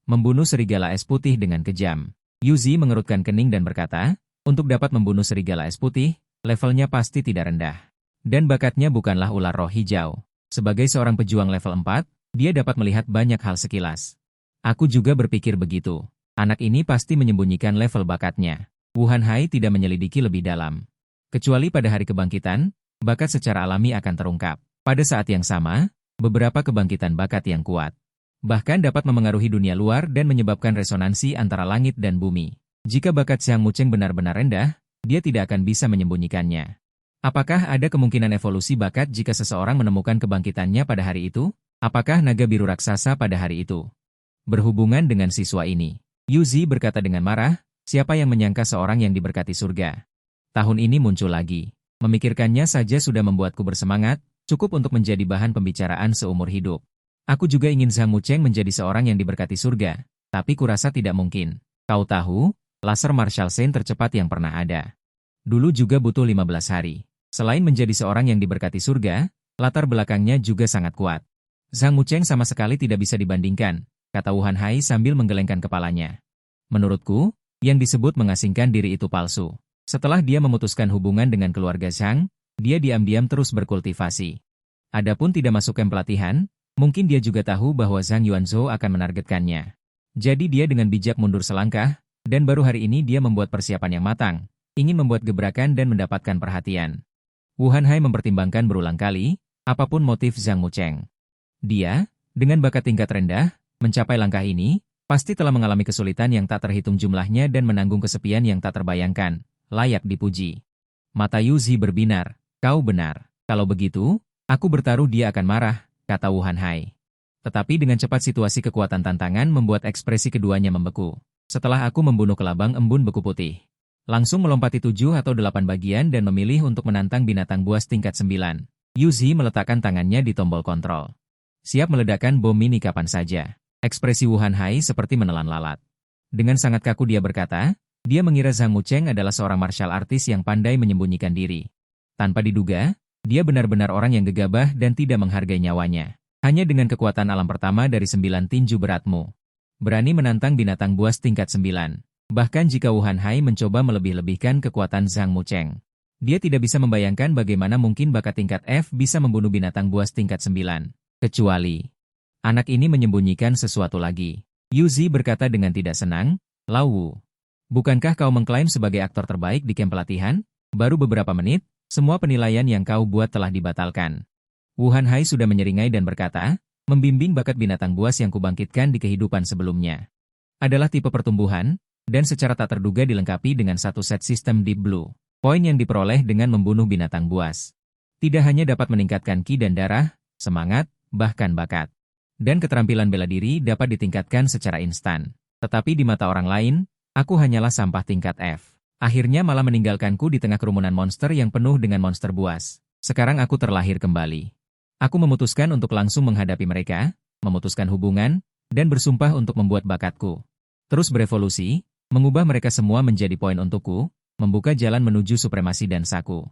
Membunuh serigala es putih dengan kejam. Yuzi mengerutkan kening dan berkata, untuk dapat membunuh serigala es putih, levelnya pasti tidak rendah. Dan bakatnya bukanlah ular roh hijau. Sebagai seorang pejuang level 4, dia dapat melihat banyak hal sekilas. Aku juga berpikir begitu. Anak ini pasti menyembunyikan level bakatnya. Wu Hanhai tidak menyelidiki lebih dalam. Kecuali pada hari kebangkitan, bakat secara alami akan terungkap. Pada saat yang sama, beberapa kebangkitan bakat yang kuat bahkan dapat memengaruhi dunia luar dan menyebabkan resonansi antara langit dan bumi. Jika bakat Zhang Mucheng benar-benar rendah, dia tidak akan bisa menyembunyikannya. Apakah ada kemungkinan evolusi bakat jika seseorang menemukan kebangkitannya pada hari itu? Apakah naga biru raksasa pada hari itu berhubungan dengan siswa ini? Yuzi berkata dengan marah, siapa yang menyangka seorang yang diberkati surga? Tahun ini muncul lagi. Memikirkannya saja sudah membuatku bersemangat, cukup untuk menjadi bahan pembicaraan seumur hidup. Aku juga ingin Zhang Mucheng menjadi seorang yang diberkati surga, tapi kurasa tidak mungkin. Kau tahu, laser Martial Saint tercepat yang pernah ada. Dulu juga butuh 15 hari. Selain menjadi seorang yang diberkati surga, latar belakangnya juga sangat kuat. Zhang Mucheng sama sekali tidak bisa dibandingkan, kata Wu Hanhai sambil menggelengkan kepalanya. Menurutku, yang disebut mengasingkan diri itu palsu. Setelah dia memutuskan hubungan dengan keluarga Zhang, dia diam-diam terus berkultivasi. Adapun tidak masuk kamp pelatihan, mungkin dia juga tahu bahwa Zhang Yuanzhou akan menargetkannya. Jadi dia dengan bijak mundur selangkah, dan baru hari ini dia membuat persiapan yang matang, ingin membuat gebrakan dan mendapatkan perhatian. Wu Hanhai mempertimbangkan berulang kali, apapun motif Zhang Mucheng. Dia, dengan bakat tingkat rendah, mencapai langkah ini, pasti telah mengalami kesulitan yang tak terhitung jumlahnya dan menanggung kesepian yang tak terbayangkan, layak dipuji. Mata Yuzi berbinar, kau benar. Kalau begitu, aku bertaruh dia akan marah, kata Wu Hanhai. Tetapi dengan cepat situasi kekuatan tantangan membuat ekspresi keduanya membeku. Setelah aku membunuh kelabang embun beku putih. Langsung melompati 7 atau 8 bagian dan memilih untuk menantang binatang buas tingkat 9. Yuzi meletakkan tangannya di tombol kontrol. Siap meledakkan bom mini kapan saja. Ekspresi Wu Hanhai seperti menelan lalat. Dengan sangat kaku dia berkata, dia mengira Zhang Mucheng adalah seorang martial artis yang pandai menyembunyikan diri. Tanpa diduga, dia benar-benar orang yang gegabah dan tidak menghargai nyawanya. Hanya dengan kekuatan alam pertama dari 9 tinju beratmu. Berani menantang binatang buas tingkat 9. Bahkan jika Wu Hanhai mencoba melebih-lebihkan kekuatan Zhang Mucheng. Dia tidak bisa membayangkan bagaimana mungkin bakat tingkat F bisa membunuh binatang buas tingkat 9. Kecuali, anak ini menyembunyikan sesuatu lagi. Yuzi berkata dengan tidak senang, Lao Wu. Bukankah kau mengklaim sebagai aktor terbaik di kamp pelatihan? Baru beberapa menit, semua penilaian yang kau buat telah dibatalkan. Wu Hanhai sudah menyeringai dan berkata, membimbing bakat binatang buas yang kubangkitkan di kehidupan sebelumnya. Adalah tipe pertumbuhan, dan secara tak terduga dilengkapi dengan satu set sistem Deep Blue. Poin yang diperoleh dengan membunuh binatang buas. Tidak hanya dapat meningkatkan ki dan darah, semangat, bahkan bakat. Dan keterampilan bela diri dapat ditingkatkan secara instan. Tetapi di mata orang lain, aku hanyalah sampah tingkat F. Akhirnya malah meninggalkanku di tengah kerumunan monster yang penuh dengan monster buas. Sekarang aku terlahir kembali. Aku memutuskan untuk langsung menghadapi mereka, memutuskan hubungan, dan bersumpah untuk membuat bakatku terus berevolusi, mengubah mereka semua menjadi poin untukku, membuka jalan menuju supremasi dan saku.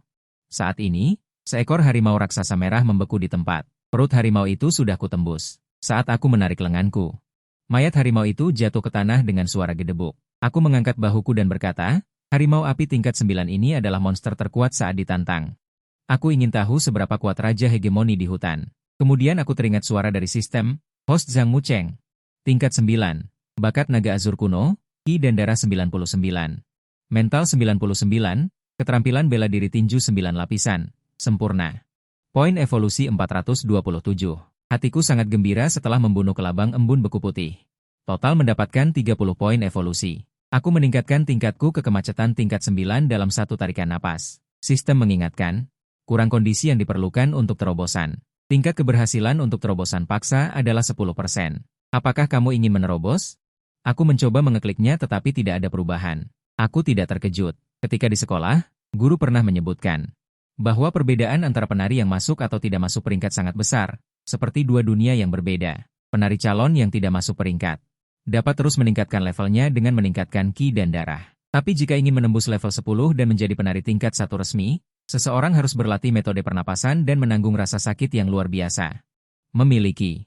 Saat ini, seekor harimau raksasa merah membeku di tempat. Perut harimau itu sudah kutembus. Saat aku menarik lenganku, Mayat harimau itu jatuh ke tanah dengan suara gedebuk. Aku mengangkat bahuku dan berkata, harimau api tingkat 9 ini adalah monster terkuat saat ditantang. Aku ingin tahu seberapa kuat raja hegemoni di hutan. Kemudian aku teringat suara dari sistem, host Zhang Mucheng. Tingkat 9. Bakat naga azur kuno, Ki dan darah 99. Mental 99, keterampilan bela diri tinju 9 lapisan, sempurna. Poin evolusi 427. Hatiku sangat gembira setelah membunuh kelabang embun beku putih. Total mendapatkan 30 poin evolusi. Aku meningkatkan tingkatku ke kemacetan tingkat 9 dalam satu tarikan napas. Sistem mengingatkan, kurang kondisi yang diperlukan untuk terobosan. Tingkat keberhasilan untuk terobosan paksa adalah 10%. Apakah kamu ingin menerobos? Aku mencoba mengekliknya tetapi tidak ada perubahan. Aku tidak terkejut. Ketika di sekolah, guru pernah menyebutkan bahwa perbedaan antara penari yang masuk atau tidak masuk peringkat sangat besar, seperti dua dunia yang berbeda. Penari calon yang tidak masuk peringkat dapat terus meningkatkan levelnya dengan meningkatkan ki dan darah. Tapi jika ingin menembus level 10 dan menjadi penari tingkat 1 resmi, seseorang harus berlatih metode pernapasan dan menanggung rasa sakit yang luar biasa. Memiliki